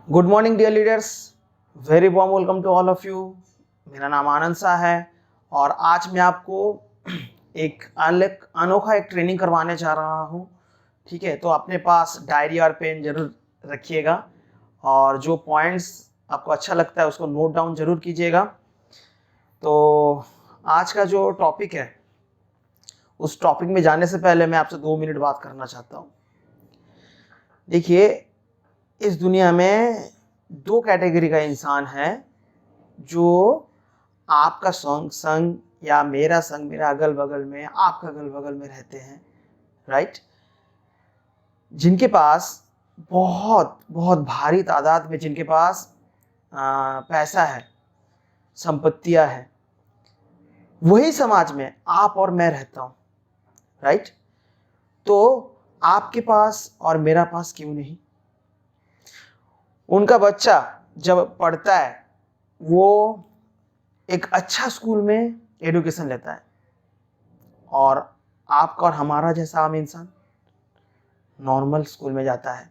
Good morning dear leaders, very warm welcome to all of you. मेरा नाम आनंद सा है और आज मैं आपको एक अनोखा एक ट्रेनिंग करवाने जा रहा हूँ। ठीक है, तो अपने पास डायरी और पेन जरूर रखिएगा और जो पॉइंट्स आपको अच्छा लगता है उसको नोट डाउन जरूर कीजिएगा। तो आज का जो टॉपिक है उस टॉपिक में जाने से पहले मैं आपसे 2 मिनट बात करना चाहता हूँ। देखिए, इस दुनिया में 2 कैटेगरी का इंसान है जो आपका संग संग या मेरा संग, मेरा अगल बगल में, आपका अगल बगल में रहते हैं, राइट। जिनके पास बहुत बहुत भारी तादाद में जिनके पास पैसा है, संपत्तियां है, वही समाज में आप और मैं रहता हूं, राइट। तो आपके पास और मेरा पास क्यों नहीं? उनका बच्चा जब पढ़ता है वो एक अच्छा स्कूल में एडुकेशन लेता है और आपका और हमारा जैसा आम इंसान नॉर्मल स्कूल में जाता है।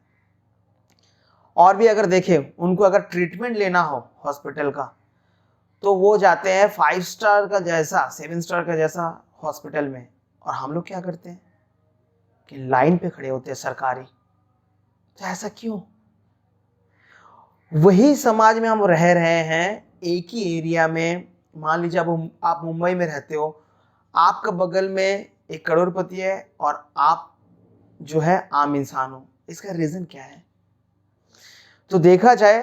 और भी अगर देखें, उनको अगर ट्रीटमेंट लेना हो हॉस्पिटल का तो वो जाते हैं 5 स्टार का जैसा, 7 स्टार का जैसा हॉस्पिटल में। और हम लोग क्या करते हैं कि लाइन पे खड़े होते हैं सरकारी। तो ऐसा क्यों? वही समाज में हम रह रहे हैं, एक ही एरिया में। मान लीजिए अब आप मुंबई में रहते हो, आपका बगल में एक करोड़पति है और आप जो है आम इंसान हो। इसका रीजन क्या है? तो देखा जाए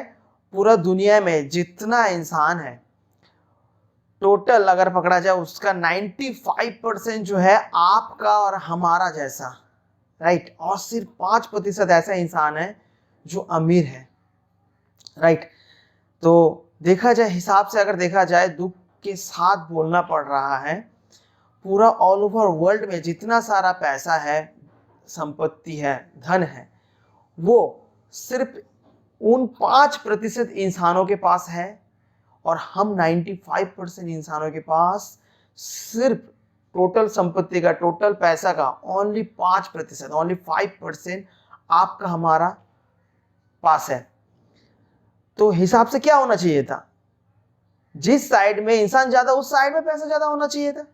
पूरा दुनिया में जितना इंसान है, टोटल अगर पकड़ा जाए उसका 95% जो है आपका और हमारा जैसा, राइट। और सिर्फ 5% ऐसा इंसान है जो अमीर है, राइट। तो देखा जाए, हिसाब से अगर देखा जाए, दुख के साथ बोलना पड़ रहा है, पूरा ऑल ओवर वर्ल्ड में जितना सारा पैसा है, संपत्ति है, धन है, वो सिर्फ उन 5% इंसानों के पास है। और हम 95% इंसानों के पास सिर्फ टोटल संपत्ति का, टोटल पैसा का ओनली 5%, ओनली 5% आपका हमारा पास है। तो हिसाब से क्या होना चाहिए था? जिस साइड में इंसान ज्यादा उस साइड में पैसा ज्यादा होना चाहिए था।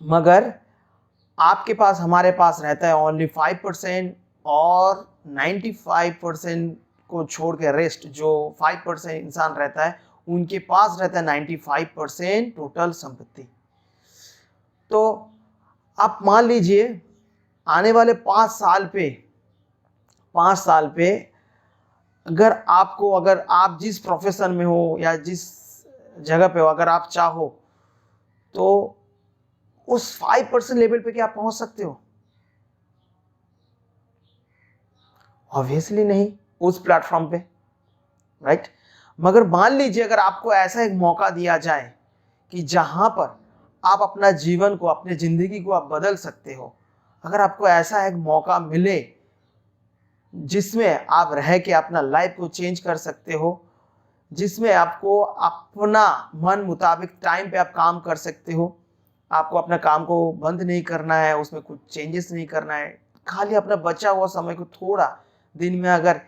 मगर आपके पास, हमारे पास रहता है ओनली 5% और 95% को छोड़ के रेस्ट जो 5% इंसान रहता है उनके पास रहता है 95% टोटल संपत्ति। तो आप मान लीजिए आने वाले 5 साल पे अगर आप जिस प्रोफेशन में हो या जिस जगह पे हो, अगर आप चाहो तो उस 5% लेवल पे क्या आप पहुंच सकते हो? ऑब्वियसली नहीं, उस प्लेटफॉर्म पे, राइट। मगर मान लीजिए अगर आपको ऐसा एक मौका दिया जाए कि जहां पर आप अपना जीवन को, अपने जिंदगी को आप बदल सकते हो, अगर आपको ऐसा एक मौका मिले जिसमें आप रह के अपना लाइफ को चेंज कर सकते हो, जिसमें आपको अपना मन मुताबिक टाइम पे आप काम कर सकते हो, आपको अपना काम को बंद नहीं करना है, उसमें कुछ चेंजेस नहीं करना है, खाली अपना बचा हुआ समय को थोड़ा दिन में अगर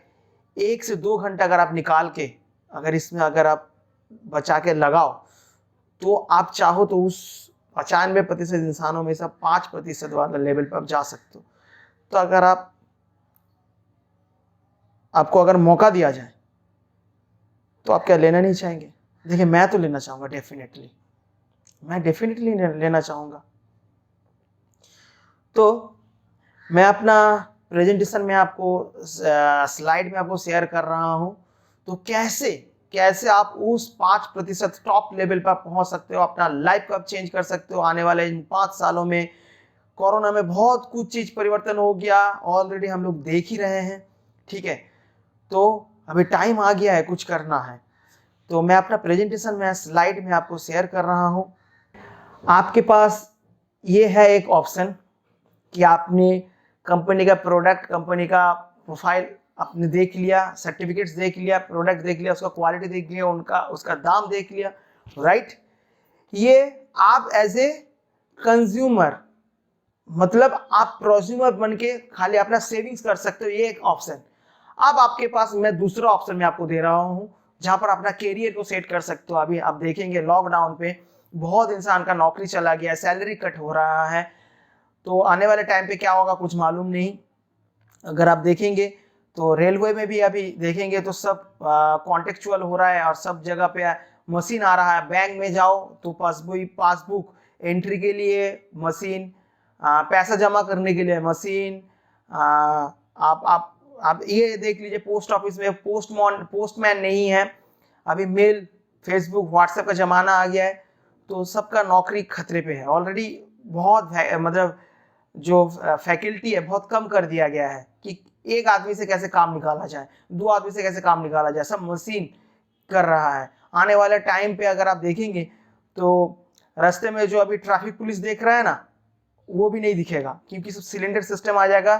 1 से 2 घंटा अगर आप निकाल के अगर इसमें अगर आप बचा के लगाओ, तो आप चाहो तो उस 95% इंसानों में से 5% वाला लेवल पर आप जा सकते हो। तो अगर आपको अगर मौका दिया जाए तो आप क्या लेना नहीं चाहेंगे? देखिए, मैं तो लेना चाहूंगा, मैं डेफिनेटली लेना चाहूंगा। तो मैं अपना प्रेजेंटेशन में आपको स्लाइड में आपको शेयर कर रहा हूं। तो कैसे आप उस 5% टॉप लेवल पर पहुंच सकते हो, अपना लाइफ को आप चेंज कर सकते हो आने वाले इन 5 सालों में। कोरोना में बहुत कुछ चीज परिवर्तन हो गया, ऑलरेडी हम लोग देख ही रहे हैं, ठीक है। तो अभी टाइम आ गया है, कुछ करना है। तो मैं अपना प्रेजेंटेशन में स्लाइड में आपको शेयर कर रहा हूं। आपके पास ये है एक ऑप्शन कि आपने कंपनी का प्रोडक्ट, कंपनी का प्रोफाइल आपने देख लिया, सर्टिफिकेट्स देख लिया, प्रोडक्ट देख लिया, उसका क्वालिटी देख लिया, उसका दाम देख लिया, राइट। ये आप एज ए कंज्यूमर, मतलब आप प्रोज्यूमर बन के खाली अपना सेविंग्स कर सकते हो, ये एक ऑप्शन। अब आपके पास मैं दूसरा ऑप्शन मैं आपको दे रहा हूं जहां पर अपना कैरियर को सेट कर सकते हो। अभी आप देखेंगे लॉकडाउन पे बहुत इंसान का नौकरी चला गया, सैलरी कट हो रहा है, तो आने वाले टाइम पे क्या होगा कुछ मालूम नहीं। अगर आप देखेंगे तो रेलवे में भी अभी देखेंगे तो सब कॉन्टेक्चुअल हो रहा है और सब जगह पे मशीन आ रहा है। बैंक में जाओ तो पासबुक एंट्री के लिए मशीन, पैसा जमा करने के लिए मशीन, आप ये देख लीजिए पोस्ट ऑफिस में पोस्टमैन नहीं है, अभी मेल, फेसबुक, व्हाट्सएप का जमाना आ गया है, तो सबका नौकरी खतरे पे है ऑलरेडी। बहुत मतलब जो फैकल्टी है बहुत कम कर दिया गया है कि एक आदमी से कैसे काम निकाला जाए, दो आदमी से कैसे काम निकाला जाए, सब मशीन कर रहा है। आने वाले टाइम पे अगर आप देखेंगे तो रास्ते में जो अभी ट्रैफिक पुलिस देख रहा है ना, वो भी नहीं दिखेगा, क्योंकि सब सिलेंडर सिस्टम आ जाएगा,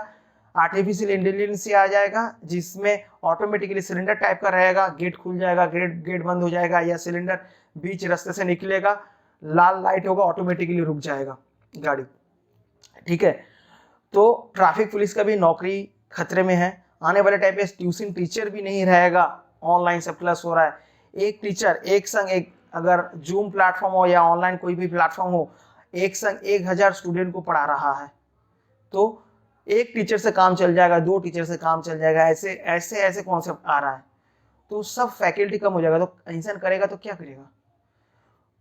आर्टिफिशियल इंटेलिजेंस आ जाएगा, जिसमें ऑटोमेटिकली सिलेंडर टाइप का रहेगा, गेट खुल जाएगा, गेट बंद हो जाएगा, या सिलेंडर बीच रास्ते से निकलेगा, लाल लाइट होगा, ऑटोमेटिकली रुक जाएगा गाड़ी। ठीक है, तो ट्रैफिक पुलिस का भी नौकरी खतरे में है। आने वाले टाइम पे ट्यूशन टीचर भी नहीं रहेगा, ऑनलाइन सब क्लास हो रहा है। एक टीचर एक संग एक, अगर जूम प्लेटफॉर्म हो या ऑनलाइन कोई भी प्लेटफॉर्म हो, एक संग 1000 स्टूडेंट को पढ़ा रहा है, तो एक टीचर से काम चल जाएगा, दो टीचर से काम चल जाएगा, ऐसे ऐसे ऐसे कॉन्सेप्ट आ रहा है, तो सब फैकल्टी कम हो जाएगा, तो इंसान करेगा तो क्या करेगा।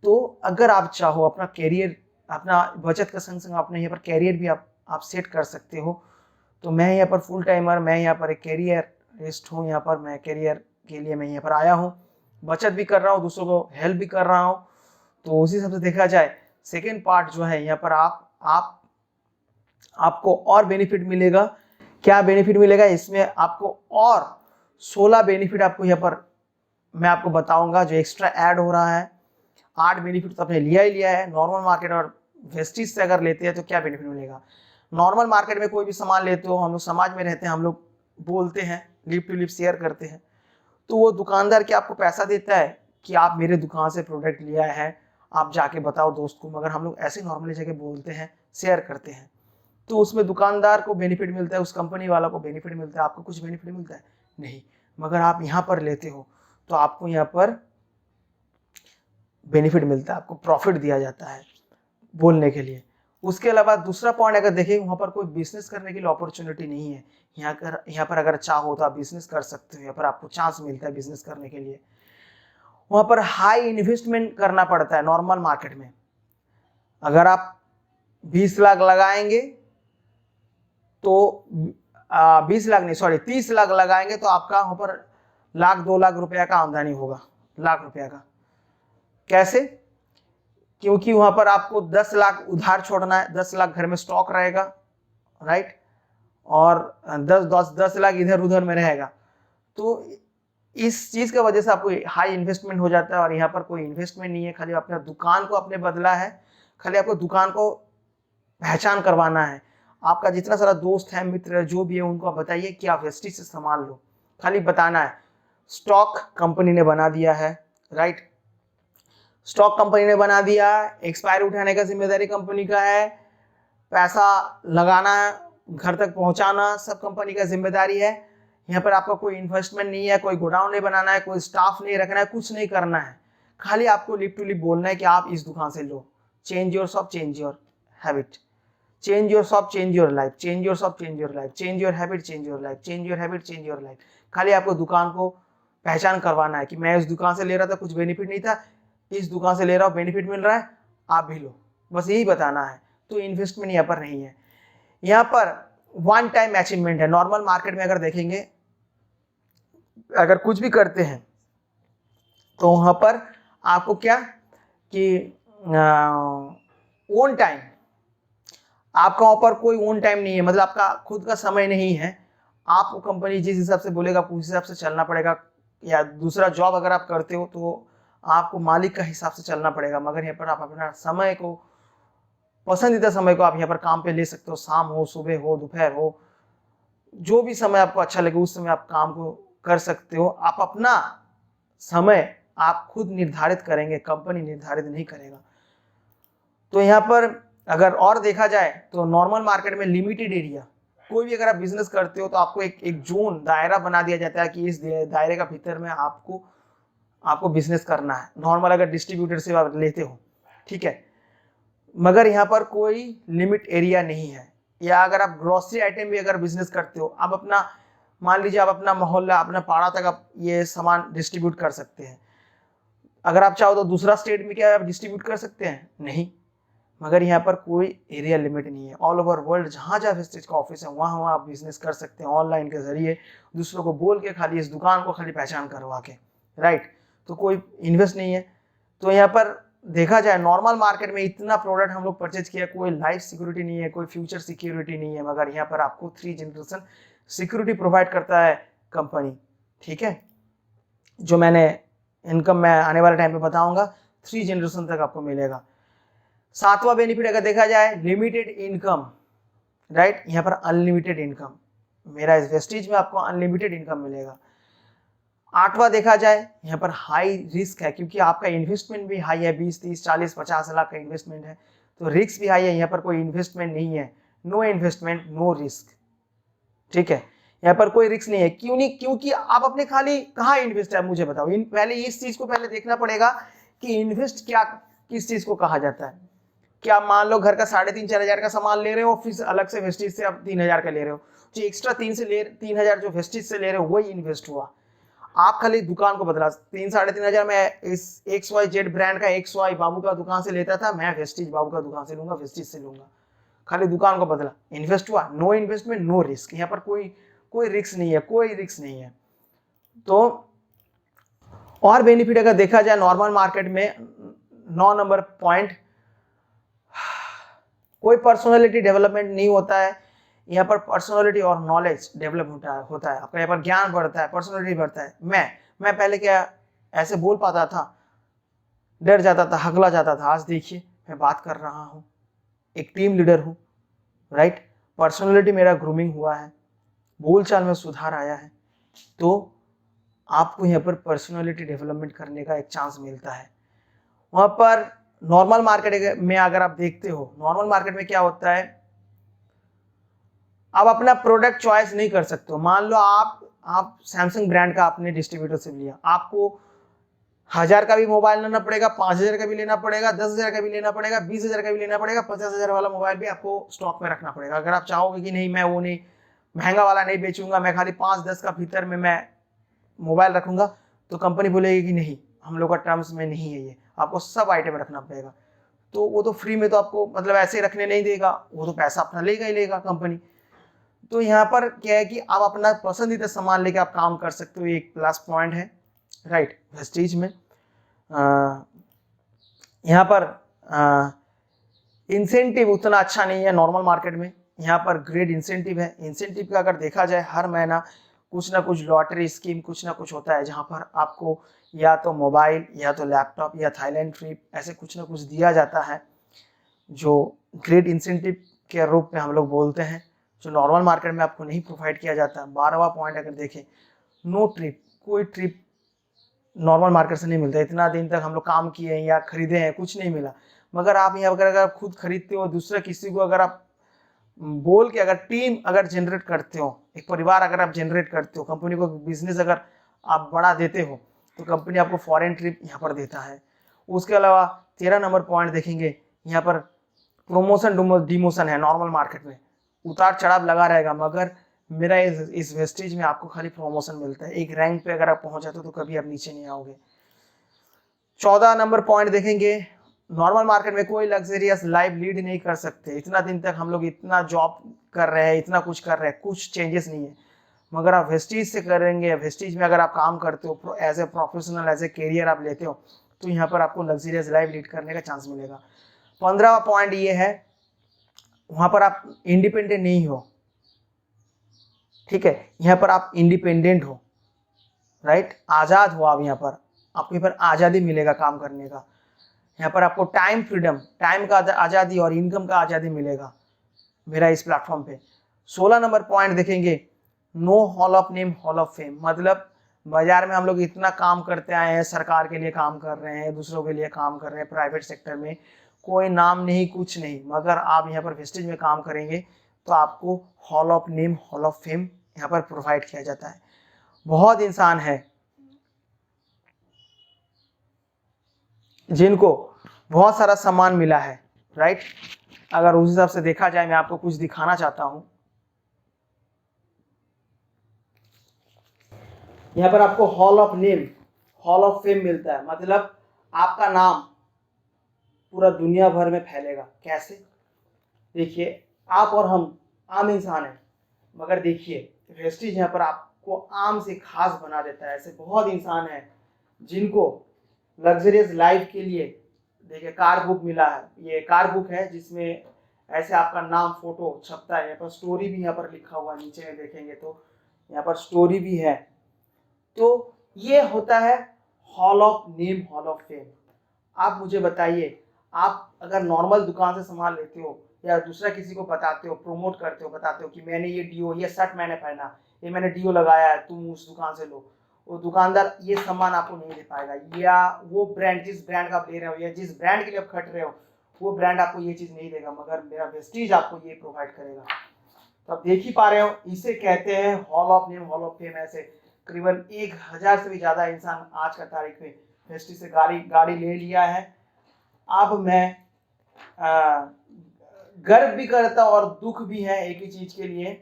तो अगर आप चाहो अपना कैरियर, अपना बचत का संग संग अपने यहाँ पर कैरियर भी आप सेट कर सकते हो, तो मैं यहाँ पर फुल टाइमर, मैं यहाँ पर एक कैरियरिस्ट हूँ, यहाँ पर मैं कैरियर के लिए मैं यहाँ पर आया हूँ, बचत भी कर रहा हूँ, दूसरों को हेल्प भी कर रहा हूँ। तो उसी हिसाब से देखा जाए सेकेंड पार्ट जो है यहाँ पर आपको और बेनिफिट मिलेगा। क्या बेनिफिट मिलेगा इसमें, आपको और 16 बेनिफिट आपको यहाँ पर मैं आपको बताऊंगा जो एक्स्ट्रा ऐड हो रहा है। 8 बेनिफिट तो आपने लिया ही लिया है। नॉर्मल मार्केट और वेस्टीज से अगर लेते हैं तो क्या बेनिफिट मिलेगा। नॉर्मल मार्केट में कोई भी सामान लेते हो, हम लोग समाज में रहते हैं, हम लोग बोलते हैं, लिप टू लिप शेयर करते हैं, तो वो दुकानदार क्या आपको पैसा देता है कि आप मेरे दुकान से प्रोडक्ट लिया है, आप जाके बताओ दोस्त को। मगर हम लोग ऐसे नॉर्मली जगह बोलते हैं, शेयर करते हैं, तो उसमें दुकानदार को बेनिफिट मिलता है, उस कंपनी वाला को बेनिफिट मिलता है, आपको कुछ बेनिफिट मिलता है नहीं। मगर आप यहाँ पर लेते हो तो आपको यहाँ पर बेनिफिट मिलता है, आपको प्रॉफिट दिया जाता है बोलने के लिए। उसके अलावा दूसरा पॉइंट अगर देखें, वहाँ पर कोई बिजनेस करने के लिए अपॉर्चुनिटी नहीं है। यहाँ पर अगर चाहो तो आप बिजनेस कर सकते हो, यहाँ पर आपको चांस मिलता है बिजनेस करने के लिए। वहाँ पर हाई इन्वेस्टमेंट करना पड़ता है। नॉर्मल मार्केट में अगर आप 20 लाख लगाएंगे तो 20 लाख नहीं, सॉरी 30 लाख लगाएंगे तो आपका वहाँ पर 1-2 लाख रुपया का आमदनी होगा, लाख रुपया का। कैसे? क्योंकि वहां पर आपको 10 लाख उधार छोड़ना है, 10 लाख घर में स्टॉक रहेगा, राइट, और 10 लाख इधर उधर में रहेगा। तो इस चीज की वजह से आपको हाई इन्वेस्टमेंट हो जाता है। और यहाँ पर कोई इन्वेस्टमेंट नहीं है, खाली अपने दुकान को अपने बदला है, खाली आपको दुकान को पहचान करवाना है। आपका जितना सारा दोस्त है, मित्र है, जो भी है, उनको आप बताइए कि आप वेस्टीज से सामान लो, खाली बताना है। स्टॉक कंपनी ने बना दिया है, राइट, स्टॉक कंपनी ने बना दिया, एक्सपायर उठाने का जिम्मेदारी कंपनी का है, पैसा लगाना, घर तक पहुंचाना सब कंपनी का जिम्मेदारी है। यहाँ पर आपका कोई इन्वेस्टमेंट नहीं है, कोई गोडाउन नहीं बनाना है, कोई स्टाफ नहीं रखना है, कुछ नहीं करना है। खाली आपको लिप टू लिप बोलना है कि आप इस दुकान से लो। Change your shop, change your habit, change your shop, change your life, change your shop, change your life, change your habit, change your life, change your habit, change your life. खाली आपको दुकान को पहचान करवाना है कि मैं इस दुकान से ले रहा था, कुछ बेनिफिट नहीं था, इस दुकान से ले रहा हूँ, बेनिफिट मिल रहा है, आप भी लो, बस यही बताना है। तो इन्वेस्टमेंट यहाँ पर नहीं है। यहाँ पर वन टाइम अचीवमेंट है। नॉर्मल मार्केट में अगर देखेंगे, अगर कुछ भी करते हैं तो वहाँ पर आपको क्या कि ओन टाइम, आपका वहाँ पर कोई ओन टाइम नहीं है, मतलब आपका खुद का समय नहीं है। आपको कंपनी जिस हिसाब से बोलेगा आपको उस हिसाब से चलना पड़ेगा। या दूसरा जॉब अगर आप करते हो तो आपको मालिक का हिसाब से चलना पड़ेगा। मगर यहाँ पर आप अपना समय को, पसंदीदा समय को आप यहाँ पर काम पे ले सकते हो। शाम हो, सुबह हो, दोपहर हो, जो भी समय आपको अच्छा लगे उस समय आप काम को कर सकते हो। आप अपना समय आप खुद निर्धारित करेंगे, कंपनी निर्धारित नहीं करेगा। तो यहाँ पर अगर और देखा जाए तो नॉर्मल मार्केट में लिमिटेड एरिया, कोई भी अगर आप बिजनेस करते हो तो आपको एक जोन दायरा बना दिया जाता है कि इस दायरे का भीतर में आपको बिजनेस करना है। नॉर्मल अगर डिस्ट्रीब्यूटर से आप लेते हो, ठीक है, मगर यहाँ पर कोई लिमिट एरिया नहीं है। या अगर आप ग्रोसरी आइटम भी अगर बिजनेस करते हो, आप अपना मान लीजिए आप अपना मोहल्ला अपना पाड़ा तक आप ये सामान डिस्ट्रीब्यूट कर सकते हैं। अगर आप चाहो तो दूसरा स्टेट में क्या आप डिस्ट्रीब्यूट कर सकते हैं, नहीं, मगर यहाँ पर कोई एरिया लिमिट नहीं है। ऑल ओवर वर्ल्ड जहाँ जहाँ वेस्टेज का ऑफिस है वहाँ आप बिजनेस कर सकते हैं ऑनलाइन के जरिए, दूसरों को बोल के, खाली इस दुकान को खाली पहचान करवा के, राइट। तो कोई इन्वेस्ट नहीं है। तो यहाँ पर देखा जाए नॉर्मल मार्केट में इतना प्रोडक्ट हम लोग परचेज किया, कोई लाइफ सिक्योरिटी नहीं है, कोई फ्यूचर सिक्योरिटी नहीं है, मगर यहाँ पर आपको 3 जनरेशन सिक्योरिटी प्रोवाइड करता है कंपनी, ठीक है। जो मैंने इनकम मैं आने वाले टाइम पे बताऊंगा, 3 जनरेशन तक आपको मिलेगा। 7वां बेनिफिट अगर देखा जाए लिमिटेड इनकम, राइट, यहाँ पर अनलिमिटेड इनकम, मेरा इस वेस्टेज में आपको अनलिमिटेड इनकम मिलेगा। 8वां देखा जाए यहाँ पर हाई रिस्क है, क्योंकि आपका इन्वेस्टमेंट भी हाई है, 20, 30, 40, 50 लाख का इन्वेस्टमेंट है, तो रिस्क भी हाई है। यहाँ पर कोई इन्वेस्टमेंट नहीं है, नो इन्वेस्टमेंट नो रिस्क, ठीक है, यहाँ पर कोई रिस्क नहीं है। क्यों नहीं? क्योंकि आप अपने खाली कहाँ इन्वेस्ट है मुझे बताओ। पहले इस चीज को पहले देखना पड़ेगा कि इन्वेस्ट क्या किस चीज को कहा जाता है। क्या मान लो घर का 3,500-4 हजार का सामान ले रहे हो, फिर अलग से वेस्टेज से आप 3,000 का ले रहे हो, जो एक्स्ट्रा 3,000 जो वेस्टेज से ले रहे हो वही इन्वेस्ट हुआ। आप खाली दुकान को बदला, 3-3.5 हजार मैं इस XYZ ब्रांड का XY बाबू का दुकान से लेता था, मैं वेस्टेज बाबू का दुकान से लूंगा, वेस्टेज से लूंगा, खाली दुकान को बदला, इन्वेस्ट हुआ, नो इन्वेस्टमेंट नो रिस्क। यहाँ पर कोई रिस्क नहीं है, कोई रिस्क नहीं है। तो और बेनिफिट अगर देखा जाए नॉर्मल मार्केट में, 9 नंबर पॉइंट, कोई पर्सनालिटी डेवलपमेंट नहीं होता है। यहाँ पर पर्सनालिटी और नॉलेज डेवलप होता है आपका, यहाँ पर ज्ञान बढ़ता है, पर्सनालिटी बढ़ता है। मैं पहले क्या ऐसे बोल पाता था, डर जाता था, हकला जाता था, आज देखिए मैं बात कर रहा हूँ, एक टीम लीडर हूँ, राइट। पर्सनालिटी मेरा ग्रूमिंग हुआ है, बोलचाल में सुधार आया है। तो आपको यहाँ पर पर्सनालिटी डेवलपमेंट करने का एक चांस मिलता है। वहाँ पर नॉर्मल मार्केट में अगर आप देखते हो, नॉर्मल मार्केट में क्या होता है, आप अपना प्रोडक्ट चॉइस नहीं कर सकते हो। मान लो आप सैमसंग ब्रांड का आपने डिस्ट्रीब्यूटर से लिया, आपको 1,000 का भी मोबाइल लेना पड़ेगा, 5,000 का भी लेना पड़ेगा, 10,000 का भी लेना पड़ेगा, 20,000 का भी लेना पड़ेगा, 50,000 वाला मोबाइल भी आपको स्टॉक में रखना पड़ेगा। अगर आप चाहोगे कि नहीं मैं वो नहीं महंगा वाला नहीं बेचूंगा, मैं खाली 5-10 का भीतर में मैं मोबाइल रखूंगा, तो कंपनी बोलेगी कि नहीं, हम लोग का टर्म्स में नहीं है ये, आपको सब आइटम रखना पड़ेगा। तो वो तो फ्री में तो आपको मतलब ऐसे ही रखने नहीं देगा, वो तो पैसा अपना लेगा ही लेगा कंपनी। तो यहाँ पर क्या है कि आप अपना पसंदीदा सामान लेके आप काम कर सकते हो, एक प्लस पॉइंट है, राइट। वेस्टेज में यहाँ पर इंसेंटिव उतना अच्छा नहीं है नॉर्मल मार्केट में, यहाँ पर ग्रेट इंसेंटिव है। इंसेंटिव का अगर देखा जाए हर महीना कुछ ना कुछ लॉटरी स्कीम कुछ ना कुछ होता है, जहाँ पर आपको या तो मोबाइल या तो लैपटॉप या थाईलैंड ट्रिप ऐसे कुछ ना कुछ दिया जाता है, जो ग्रेट इंसेंटिव के रूप में हम लोग बोलते हैं, जो नॉर्मल मार्केट में आपको नहीं प्रोवाइड किया जाता। 12वां पॉइंट अगर देखें, नो ट्रिप, कोई ट्रिप नॉर्मल मार्केट से नहीं मिलता। इतना दिन तक हम लोग काम किए हैं या खरीदे हैं, कुछ नहीं मिला। मगर आप यहाँ अगर आप खुद खरीदते हो, दूसरे किसी को अगर आप बोल के अगर टीम अगर जनरेट करते हो, एक परिवार अगर आप जनरेट करते हो, कंपनी को बिजनेस अगर आप बढ़ा देते हो, तो कंपनी आपको फॉरेन ट्रिप यहाँ पर देता है। उसके अलावा 13 नंबर पॉइंट देखेंगे, यहाँ पर प्रमोशन डिमोशन है। नॉर्मल मार्केट में उतार चढ़ाव लगा रहेगा, मगर मेरा इस वेस्टेज में आपको खाली प्रमोशन मिलता है। एक रैंक पे अगर आप पहुंच जाते हो तो कभी आप नीचे नहीं आओगे। 14 नंबर पॉइंट देखेंगे, नॉर्मल मार्केट में कोई लग्जरियस लाइफ लीड नहीं कर सकते। इतना दिन तक हम लोग इतना जॉब कर रहे हैं, इतना कुछ कर रहे हैं, कुछ चेंजेस नहीं है। मगर आप वेस्टेज से करेंगे, वेस्टेज में अगर आप काम करते हो, as a professional as a career आप लेते हो, तो यहाँ पर आपको लग्जरियस लाइफ लीड करने का चांस मिलेगा। 15वां पॉइंट ये है, वहां पर आप इंडिपेंडेंट नहीं हो, ठीक है। यहाँ पर आप इंडिपेंडेंट हो, राइट, आजाद हो आप। यहाँ पर आपको यहाँ पर आज़ादी मिलेगा काम करने का। यहाँ पर आपको टाइम फ्रीडम, टाइम का आज़ादी और इनकम का आज़ादी मिलेगा मेरा इस प्लेटफॉर्म पे। 16 नंबर पॉइंट देखेंगे, no hall of name hall of fame. मतलब बाजार में हम लोग इतना काम करते आए हैं, सरकार के लिए काम कर रहे हैं, दूसरों के लिए काम कर रहे हैं, प्राइवेट सेक्टर में कोई नाम नहीं कुछ नहीं, मगर आप यहाँ पर वेस्टेज में काम करेंगे तो आपको hall of name, hall of fame यहाँ पर प्रोवाइड किया जाता है। बहुत इंसान है जिनको बहुत सारा सम्मान मिला है, राइट। अगर उस हिसाब से देखा जाए, मैं आपको कुछ दिखाना चाहता हूं। यहाँ पर आपको hall of name, hall of fame मिलता है, मतलब आपका नाम पूरा दुनिया भर में फैलेगा। कैसे? देखिए, आप और हम आम इंसान हैं, मगर देखिए वेस्टीज यहाँ पर आपको आम से खास बना देता है। ऐसे बहुत इंसान हैं जिनको लग्जरियस लाइफ के लिए, देखिए कार बुक मिला है। ये कार बुक है जिसमें ऐसे आपका नाम, फोटो छपता है। यहाँ पर स्टोरी भी यहाँ पर लिखा हुआ है, नीचे में देखेंगे तो यहाँ पर स्टोरी भी है। तो ये होता है hall of name, hall of fame. आप मुझे बताइए, आप अगर नॉर्मल दुकान से सामान लेते हो या दूसरा किसी को बताते हो, प्रोमोट करते हो, बताते हो कि मैंने ये डीओ, ये शर्ट मैंने पहना, ये मैंने डीओ लगाया है, तुम उस दुकान से लो, वो दुकानदार ये सामान आपको नहीं दे पाएगा। या वो ब्रांड, जिस ब्रांड का आप ले रहे हो या जिस ब्रांड के लिए आप खट रहे हो, वो ब्रांड आपको ये चीज़ नहीं देगा, मगर मेरा वेस्टीज आपको ये प्रोवाइड करेगा। तो आप देख ही पा रहे हो, इसे कहते हैं hall of name, hall of fame. ऐसे करीबन 1000 से भी ज़्यादा इंसान आज का तारीख में वेस्टीज से गाड़ी ले लिया है। अब मैं गर्व भी करता और दुख भी है एक ही चीज के लिए।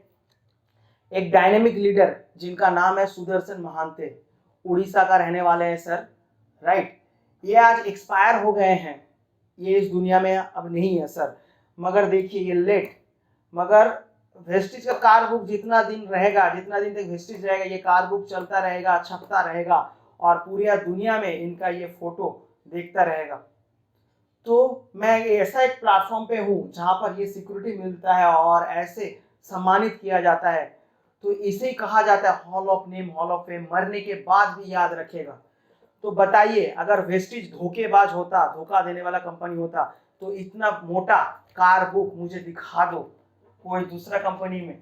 एक डायनेमिक लीडर जिनका नाम है सुदर्शन महांते, उड़ीसा का रहने वाले हैं सर, राइट। ये आज एक्सपायर हो गए हैं, ये इस दुनिया में अब नहीं है सर, मगर देखिए ये लेट, मगर वेस्टीज का कार बुक जितना दिन रहेगा, जितना दिन तक वेस्टीज रहेगा, ये कार बुक चलता रहेगा, छपता रहेगा और पूरी दुनिया में इनका ये फोटो देखता रहेगा। तो मैं ऐसा एक प्लेटफॉर्म पे हूँ जहाँ पर ये सिक्योरिटी मिलता है और ऐसे सम्मानित किया जाता है। तो इसे कहा जाता है hall of name, hall of fame. मरने के बाद भी याद रखेगा। तो बताइए, अगर वेस्टीज धोखेबाज होता, धोखा देने वाला कंपनी होता, तो इतना मोटा कार बुक मुझे दिखा दो कोई दूसरा कंपनी में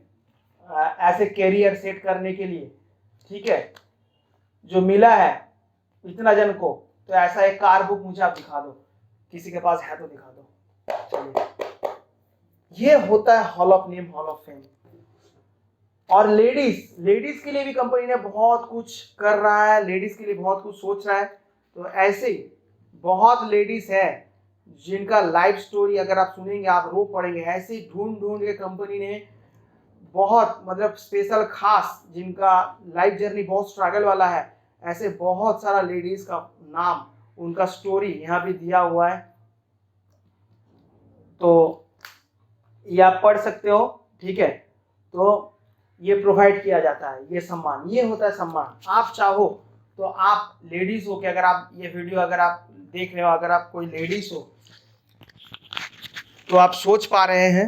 ऐसे कैरियर सेट करने के लिए, ठीक है, जो मिला है इतना जन को, तो ऐसा एक कार बुक मुझे आप दिखा दो, किसी के पास है तो दिखा दो। चलिए, ये होता है hall of name, hall of fame. और लेडीज के लिए भी कंपनी ने बहुत कुछ कर रहा है, लेडीज के लिए बहुत कुछ सोच रहा है। तो ऐसे ही बहुत लेडीज है जिनका लाइफ स्टोरी अगर आप सुनेंगे आप रो पड़ेंगे। ऐसे ही ढूंढ ढूंढ के कंपनी ने बहुत, मतलब स्पेशल खास, जिनका लाइफ जर्नी बहुत स्ट्रगल वाला है, ऐसे बहुत सारा लेडीज का नाम, उनका स्टोरी यहाँ भी दिया हुआ है। तो ये आप पढ़ सकते हो, ठीक है। तो ये प्रोवाइड किया जाता है, ये सम्मान, ये होता है सम्मान। आप चाहो तो आप लेडीज हो के, अगर आप ये वीडियो अगर आप देख रहे हो, अगर आप कोई लेडीज हो तो आप सोच पा रहे हैं,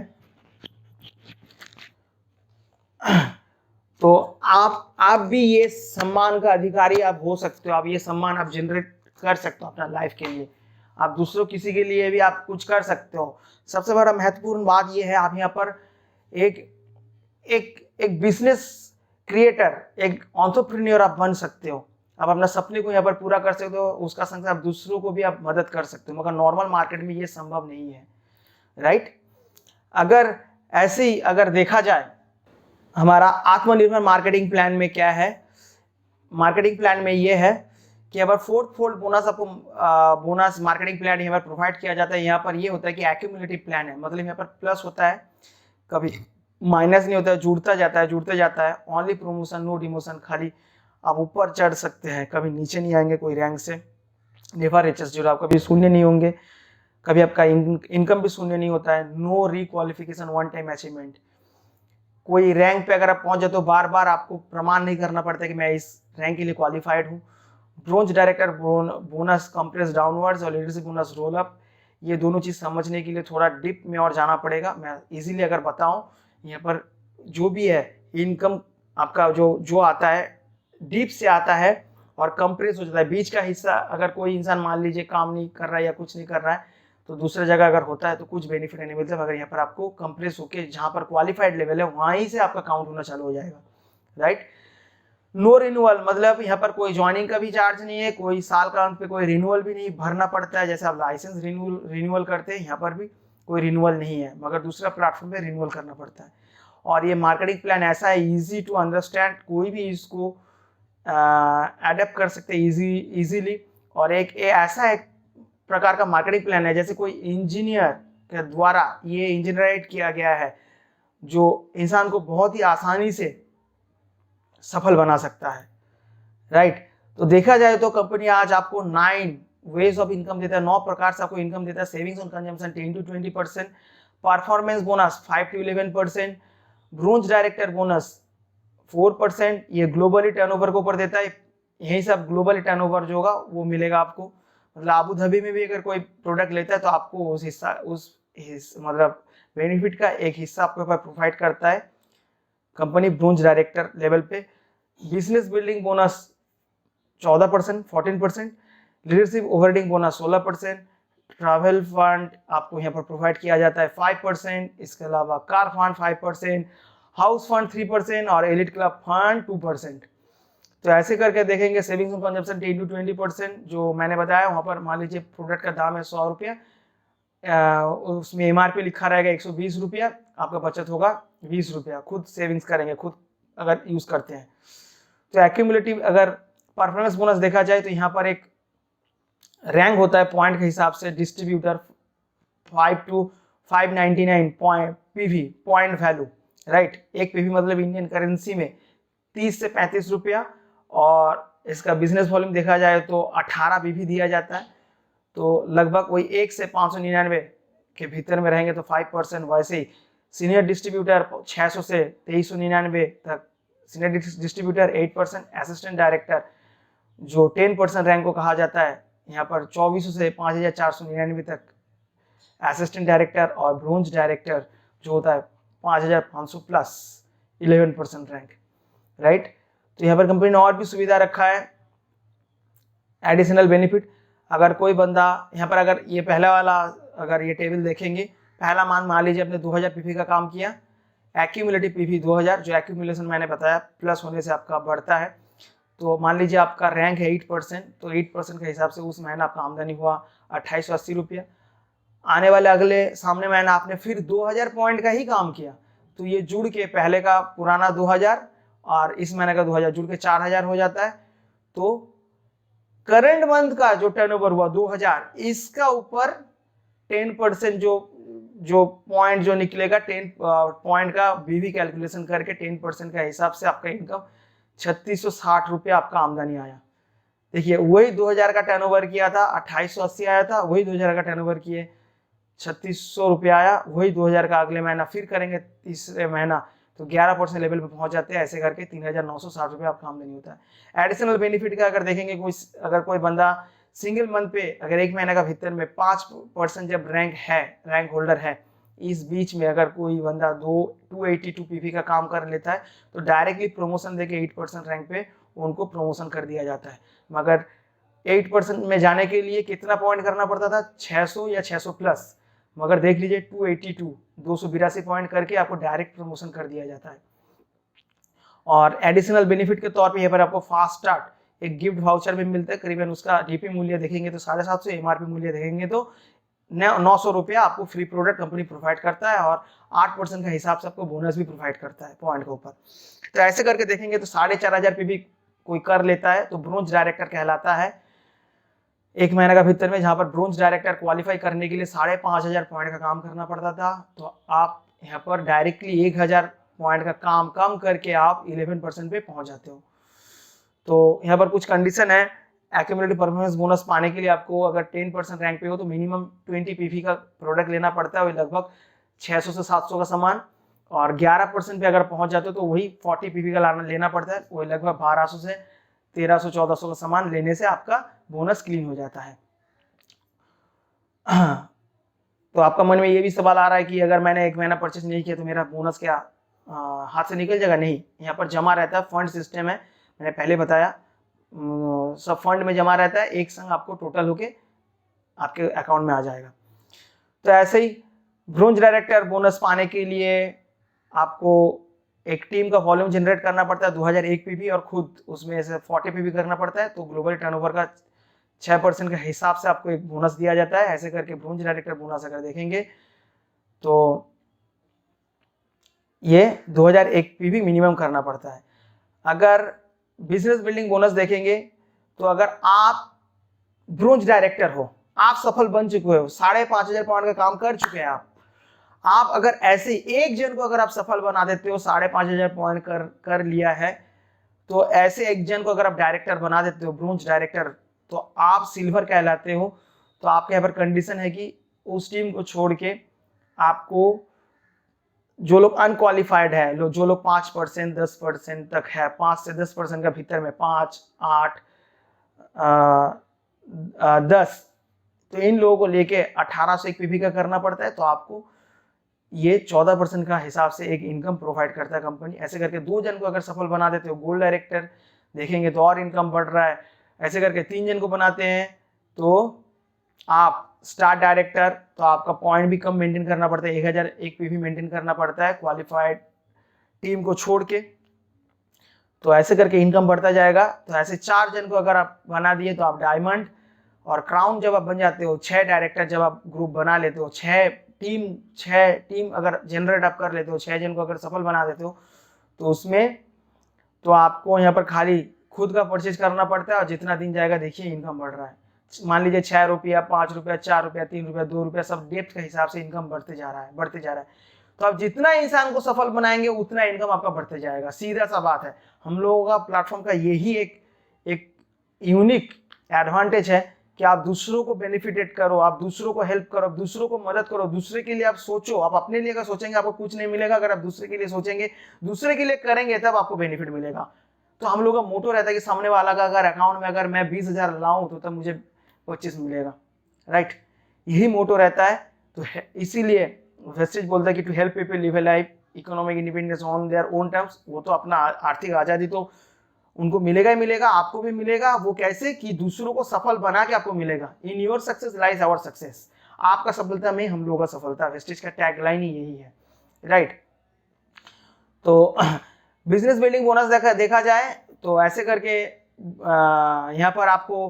तो आप भी ये सम्मान का अधिकारी आप हो सकते हो। आप ये सम्मान आप जनरेट कर सकते हो अपना लाइफ के लिए, आप दूसरों किसी के लिए भी आप कुछ कर सकते हो। सबसे बड़ा महत्वपूर्ण बात ये है, आप यहाँ पर एक एक एक बिजनेस क्रिएटर, एक एंटरप्रेन्योर आप बन सकते हो। आप अपना सपने को यहाँ पर पूरा कर सकते हो, उसका संग आप दूसरों को भी आप मदद कर सकते हो, मगर नॉर्मल मार्केट में ये संभव नहीं है, राइट। अगर ऐसे ही अगर देखा जाए, हमारा आत्मनिर्भर मार्केटिंग प्लान में क्या है, मार्केटिंग प्लान में ये है कि अगर 4th फोल्ड बोनस आपको बोनस मार्केटिंग प्लान यहाँ पर प्रोवाइड किया जाता है। यहाँ पर ये होता है कि एक्यूमुलेटिव प्लान है, मतलब यहाँ पर प्लस होता है, कभी माइनस नहीं होता है, जुड़ता जाता है, जुड़ते जाता है। ओनली प्रमोशन, नो डिमोशन, खाली आप ऊपर चढ़ सकते हैं, कभी नीचे नहीं आएंगे कोई रैंक से। नेवर रिचेस जीरो, आप कभी शून्य नहीं होंगे, कभी आपका इनकम भी शून्य नहीं होता है। No requalification, one time achievement. कोई रैंक पे अगर आप पहुंच जाए तो बार बार आपको प्रमाण नहीं करना पड़ता कि मैं इस रैंक के लिए क्वालिफाइड हूँ। Bronze director bonus compress downwards और लीडरशिप बोनस रोल अप, ये दोनों चीज़ समझने के लिए थोड़ा डिप में और जाना पड़ेगा। मैं इजीली अगर बताऊं, यहाँ पर जो भी है इनकम आपका जो आता है डीप से आता है और कंप्रेस हो जाता है। बीच का हिस्सा अगर कोई इंसान मान लीजिए काम नहीं कर रहा है या कुछ नहीं कर रहा है, तो दूसरी जगह अगर होता है तो कुछ बेनिफिट नहीं मिलता, मगर यहाँ पर आपको कंप्रेस होके जहाँ पर क्वालिफाइड लेवल है वहीं से आपका काउंट होना चालू हो जाएगा, राइट। नो रिन्यूअल, मतलब यहाँ पर कोई ज्वाइनिंग का भी चार्ज नहीं है, कोई साल का अंत पे कोई रिन्यूअल भी नहीं भरना पड़ता है। जैसे आप लाइसेंस रिन्यूअल करते हैं, यहाँ पर भी कोई रिन्यूअल नहीं है, मगर दूसरा प्लेटफॉर्म पे रिन्यूअल करना पड़ता है। और ये मार्केटिंग प्लान ऐसा है, इजी टू अंडरस्टैंड, कोई भी इसको एडेप्ट कर सकते हैं इजीली। और एक ऐसा एक प्रकार का मार्केटिंग प्लान है जैसे कोई इंजीनियर के द्वारा ये इंजीनियराइट किया गया है, जो इंसान को बहुत ही आसानी से सफल बना सकता है, राइट। तो देखा जाए तो कंपनी आज आपको 9 वेज ऑफ इनकम देता है, 9 प्रकार से आपको इनकम देता है। Savings on consumption 10 to 20%, performance bonus 5 to 11%, bronze director bonus 4%, ये ग्लोबली टर्नओवर को ऊपर देता है। यही सब ग्लोबली टर्नओवर जो होगा वो मिलेगा आपको। मतलब अबू धाबी में भी अगर कोई प्रोडक्ट लेता है तो आपको उस हिस्सा मतलब बेनिफिट का एक हिस्सा आपके पास प्रोवाइड करता है कंपनी ब्रोंज डायरेक्टर लेवल पे। Business building bonus 14%, 14%, leadership overheading bonus 16%, travel fund आपको यहाँ पर प्रोवाइड किया जाता है 5%, इसके अलावा कार फंड 5%, हाउस फंड 3% और एलिट क्लब फंड 2%। तो ऐसे करके देखेंगे सेविंग्स ऑन कंजम्पशन 10 to 20%, जो मैंने बताया वहाँ पर मान लीजिए प्रोडक्ट का दाम है 100 रुपया, उसमें एमआरपी लिखा रहेगा 120 रुपया, आपका बचत होगा 20 रुपया, खुद सेविंग्स करेंगे खुद अगर यूज करते हैं। तो एक्यूमुलेटिव अगर परफॉर्मेंस बोनस देखा जाए तो यहाँ पर एक रैंक होता है पॉइंट के हिसाब से, distributor 5 to 599 PV point value, right. एक पीवी मतलब इंडियन करेंसी में 30 से 35 रुपया, और इसका बिजनेस वॉल्यूम देखा जाए तो 18 पीवी दिया जाता है। तो लगभग वही 1 से 599 के भीतर में रहेंगे तो 5%। वैसे ही सीनियर डिस्ट्रीब्यूटर 600 से 2399 तक सीनियर डिस्ट्रीब्यूटर 8%, असिस्टेंट डायरेक्टर जो 10% रैंक को कहा जाता है यहाँ पर 2400 से 5499 तक असिस्टेंट डायरेक्टर, और ब्रोंज डायरेक्टर जो होता है 5500 प्लस 11% रैंक, राइट। तो यहाँ पर कंपनी ने और भी सुविधा रखा है एडिशनल बेनिफिट। अगर कोई बंदा यहाँ पर अगर ये पहला वाला अगर ये टेबल देखेंगे, पहला मान लीजिए अपने 2000 पीवी का काम किया, एक्यूमुलेटिव पीवी 2000, जो एक्यूमुलेशन मैंने बताया प्लस होने से आपका बढ़ता है। तो मान लीजिए आपका रैंक है 8%, तो 8% के हिसाब से उस महीना आपका आमदनी हुआ 2880 रुपया। आने वाले अगले सामने महीना आपने फिर 2000 पॉइंट का ही काम किया, तो ये जुड़ के पहले का पुराना 2000 और इस महीने का 2000 जुड़ के 4000 हो जाता है। तो करंट मंथ का जो टर्नओवर हुआ 2000, इसका ऊपर 10% जो पॉइंट जो निकलेगा 10 पॉइंट का बीवी कैलकुलेशन करके 10% का हिसाब से आपका इनकम 3660 रुपया आपका आमदनी आया। देखिए वही 2000 का टर्नओवर किया था 2880 आया था, वही 2000 का टर्नओवर किए 3600 रुपया आया, वही 2000 का अगले महीना फिर करेंगे तीसरे महीना तो 11% लेवल पे पहुंच जाते हैं। ऐसे करके 3960 रुपया आपका आमदनी होता है। एडिशनल बेनिफिट का अगर देखेंगे अगर कोई बंदा सिंगल मंथ पे अगर एक महीने का भीतर में 5% जब रैंक होल्डर है, इस बीच में अगर कोई बंदा 282 पीवी का काम कर लेता है तो डायरेक्टली प्रमोशन देके 8% रैंक पे उनको प्रमोशन कर दिया जाता है। मगर 8% में जाने के लिए कितना पॉइंट करना पड़ता था, 600 या 600 प्लस, मगर देख लीजिए 282 पॉइंट करके आपको डायरेक्ट प्रमोशन कर दिया जाता है। और एडिशनल बेनिफिट के तौर पे यहाँ पर आपको फास्ट स्टार्ट एक गिफ्ट वाउचर भी मिलता है, करीबन उसका डीपी मूल्य देखेंगे तो 750, एमआरपी मूल्य देखेंगे तो 900 रुपया आपको फ्री प्रोडक्ट कंपनी प्रोवाइड करता है, और 8% का हिसाब से आपको बोनस भी प्रोवाइड करता है पॉइंट के ऊपर। तो ऐसे करके देखेंगे तो 4500 पे भी कोई कर लेता है तो ब्रोंज डायरेक्टर कहलाता है एक महीने का भीतर में, जहां पर ब्रोंज डायरेक्टर क्वालिफाई करने के लिए 5500 पॉइंट का काम करना पड़ता था। तो आप यहाँ पर डायरेक्टली 1000 पॉइंट का काम कम करके आप 11% पे पहुंच जाते हो। तो यहाँ पर कुछ कंडीशन है, एक्यूमुलेटिव परफॉर्मेंस बोनस पाने के लिए आपको अगर 10% रैंक पे हो तो मिनिमम 20 पीवी का प्रोडक्ट लेना पड़ता है, वही लगभग 600 से 700 का सामान, और 11% पे अगर पहुंच जाते हो तो वही 40 पीवी का लेना पड़ता है, वही लगभग 1200 से 1300-1400 का सामान लेने से आपका बोनस क्लीन हो जाता है। तो आपका मन में ये भी सवाल आ रहा है कि अगर मैंने एक महीना परचेज नहीं किया तो मेरा बोनस क्या हाथ से निकल जाएगा? नहीं, यहाँ पर जमा रहता है, फंड सिस्टम है, मैंने पहले बताया सब फंड में जमा रहता है, एक संग आपको टोटल होके आपके अकाउंट में आ जाएगा। तो ऐसे ही ब्रोंज डायरेक्टर बोनस पाने के लिए आपको एक टीम का वॉल्यूम जनरेट करना पड़ता है 2001 पीवी, और खुद उसमें से 40 पीवी करना पड़ता है, तो ग्लोबल टर्नओवर का 6% के हिसाब से आपको एक बोनस दिया जाता है। ऐसे करके ब्रोंज डायरेक्टर बोनस अगर देखेंगे तो ये 2001 पे भी मिनिमम करना पड़ता है। अगर बिजनेस बिल्डिंग बोनस देखेंगे तो अगर आप ब्रोंज डायरेक्टर हो, आप सफल बन चुके हो, 5,500 पॉइंट का काम कर चुके हैं आप अगर ऐसे एक जन को अगर आप सफल बना देते हो, 5,500 पॉइंट कर लिया है, तो ऐसे एक जन को अगर आप डायरेक्टर बना देते हो, ब्रोंज डायरेक्टर, तो आप सिल्वर कहलाते हो। तो आपके यहाँ पर कंडीशन है कि उस टीम को छोड़ के आपको जो लोग अनक्वालिफाइड है, जो लोग 5% 10% तक है, 5 से 10% का भीतर में 5, 8, 10, तो इन लोगों को लेके 1801 पीवी का करना पड़ता है। तो आपको ये 14% का हिसाब से एक इनकम प्रोवाइड करता है कंपनी। ऐसे करके 2 जन को अगर सफल बना देते हो, गोल्ड डायरेक्टर देखेंगे तो और इनकम बढ़ रहा है। ऐसे करके 3 जन को बनाते हैं तो आप स्टार डायरेक्टर, तो आपका पॉइंट भी कम मेंटेन करना पड़ता है, 1001 पीवी मेंटेन करना पड़ता है क्वालिफाइड टीम को छोड़ के। तो ऐसे करके इनकम बढ़ता जाएगा। तो ऐसे 4 जन को अगर आप बना दिए तो आप डायमंड और क्राउन जब आप बन जाते हो, 6 डायरेक्टर जब आप ग्रुप बना लेते हो, 6 टीम अगर जनरेट आप कर लेते हो, 6 जन को अगर सफल बना देते हो, तो उसमें तो आपको यहाँ पर खाली खुद का परचेज करना पड़ता है और जितना दिन जाएगा देखिए इनकम बढ़ रहा है। मान लीजिए 6 रुपया, 5 रुपया, 4 रुपया, 3 रुपया, 2 रुपया, सब डेप्थ के हिसाब से इनकम बढ़ते जा रहा है। तो आप जितना इंसान को सफल बनाएंगे उतना इनकम आपका बढ़ते जाएगा। सीधा सा बात है। हम लोगों का प्लेटफॉर्म का यही एक यूनिक एडवांटेज है कि आप दूसरों को बेनिफिटेड करो, आप दूसरों को हेल्प करो, दूसरों को मदद करो, दूसरे के लिए आप सोचो। आप अपने लिए अगर सोचेंगे आपको कुछ नहीं मिलेगा, अगर आप दूसरे के लिए सोचेंगे, दूसरे के लिए करेंगे, तब आपको बेनिफिट मिलेगा। तो हम लोग का मोटो रहता है कि सामने वाला का अगर अकाउंट में अगर मैं 20,000 लाऊं तो तब मुझे 25 मिलेगा, राइट। यही मोटो रहता है। तो इसीलिए वेस्टेज बोलता है कि to help people live a life economic independence on their own terms. वो तो अपना आर्थिक आजादी तो उनको मिलेगा ही मिलेगा, आपको भी मिलेगा। वो कैसे कि दूसरों को सफल बना के आपको मिलेगा। In your success lies our success. आपका सफलता में हम लोगों का सफलता। वेस्टेज का टैगलाइन ही यही है, राइट। तो बिजनेस बिल्डिंग बोनस देखा जाए तो ऐसे करके यहाँ पर आपको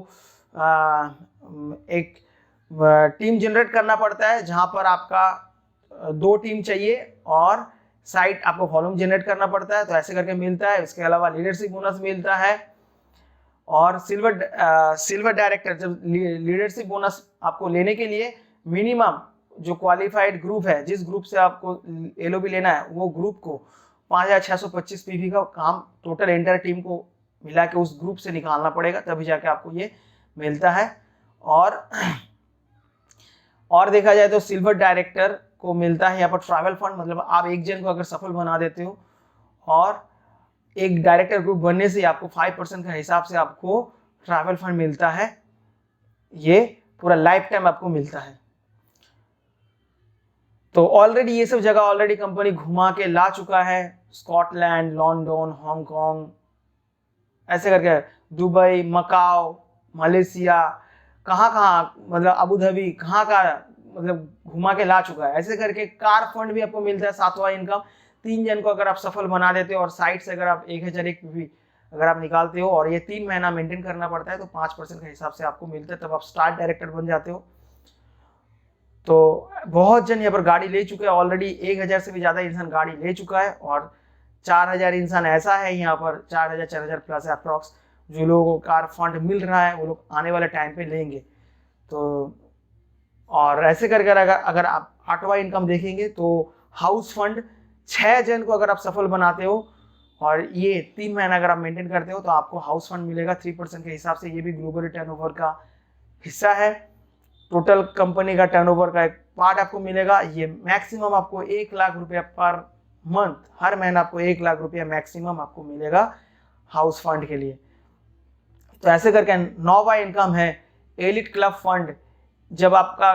एक टीम जनरेट करना पड़ता है, जहां पर आपका 2 टीम चाहिए और साइट आपको वॉल्यूम जनरेट करना पड़ता है। तो ऐसे करके मिलता है। इसके अलावा लीडरशिप बोनस मिलता है और सिल्वर डायरेक्टर। जब लीडरशिप बोनस आपको लेने के लिए मिनिमम जो क्वालिफाइड ग्रुप है, जिस ग्रुप से आपको एलओबी लेना है, वो ग्रुप को 5,625 पीवी का काम टोटल एंटायर टीम को मिला के उस ग्रुप से निकालना पड़ेगा, तभी जाके आपको ये मिलता है। और देखा जाए तो सिल्वर डायरेक्टर को मिलता है यहाँ पर ट्रैवल फंड। मतलब आप एक जन को अगर सफल बना देते हो और एक डायरेक्टर ग्रुप बनने से आपको 5% का हिसाब से आपको ट्रैवल फंड मिलता है। ये पूरा लाइफ टाइम आपको मिलता है। तो ऑलरेडी ये सब जगह ऑलरेडी कंपनी घुमा के ला चुका है। स्कॉटलैंड, लंदन, हांगकांग, ऐसे करके दुबई, मकाओ, मलेशिया, कहाँ मतलब अबू धाबी, कहाँ का मतलब घुमा के ला चुका है। ऐसे करके कार फंड भी आपको मिलता है, 7वां इनकम। 3 जन को अगर आप सफल बना देते हो और साइट से अगर आप 1,001 भी अगर आप निकालते हो और ये 3 महीना मेंटेन करना पड़ता है, तो 5% के हिसाब से आपको मिलता है, तब आप स्टार डायरेक्टर बन जाते हो। तो बहुत जन यहाँ पर गाड़ी ले चुके हैं ऑलरेडी। 1,000 से भी ज्यादा इंसान गाड़ी ले चुका है और 4,000 इंसान ऐसा है यहाँ पर, 4,000 प्लस अप्रॉक्स, जो लोगों को कार फंड मिल रहा है, वो लोग आने वाले टाइम पे लेंगे। तो और ऐसे करके अगर आप 8वां इनकम देखेंगे तो हाउस फंड, 6 जन को अगर आप सफल बनाते हो और ये 3 महीना अगर आप मेंटेन करते हो तो आपको हाउस फंड मिलेगा 3% के हिसाब से। ये भी ग्लोबल टर्नओवर का हिस्सा है। टोटल कंपनी का टर्नओवर का एक पार्ट आपको मिलेगा। ये मैक्सिमम आपको 1 लाख रुपया पर मंथ, हर महीना आपको 1 लाख रुपया मैक्सिमम आपको मिलेगा हाउस फंड के लिए। तो ऐसे करके 9वां इनकम है एलिट क्लब फंड। जब आपका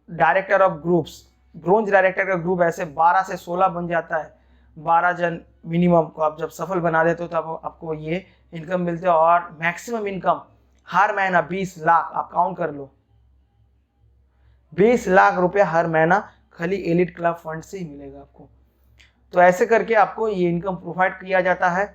director of groups, bronze director का ग्रुप ऐसे 12 से 16 बन जाता है, 12 जन मिनिमम को आप जब सफल बना देते हो तब आपको ये इनकम मिलते है। और मैक्सिमम इनकम हर महीना 20 लाख, आप काउंट कर लो, 20 लाख रुपया हर महीना खाली एलिट क्लब फंड से ही मिलेगा आपको। तो ऐसे करके आपको ये इनकम प्रोवाइड किया जाता है।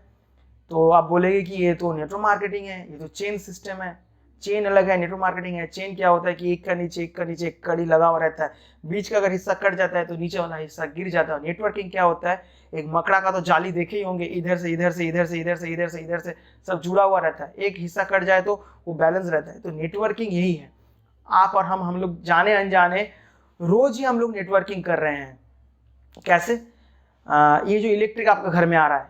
तो आप बोलेंगे कि ये तो नेटवर्क मार्केटिंग है, ये तो चेन सिस्टम है। चेन अलग है, नेटवर्क मार्केटिंग है। चेन क्या होता है कि एक का नीचे एक कड़ी लगा हुआ रहता है, बीच का अगर हिस्सा कट जाता है तो नीचे वाला हिस्सा गिर जाता है। नेटवर्किंग क्या होता है, एक मकड़ा का तो जाली देखे ही होंगे, इधर से इधर से इधर से इधर से इधर से इधर से सब जुड़ा हुआ रहता है, एक हिस्सा कट जाए तो वो बैलेंस रहता है। तो नेटवर्किंग यही है। आप और हम लोग जाने अनजाने रोज ही हम लोग नेटवर्किंग कर रहे हैं। कैसे? ये जो इलेक्ट्रिक आपका घर में आ रहा है,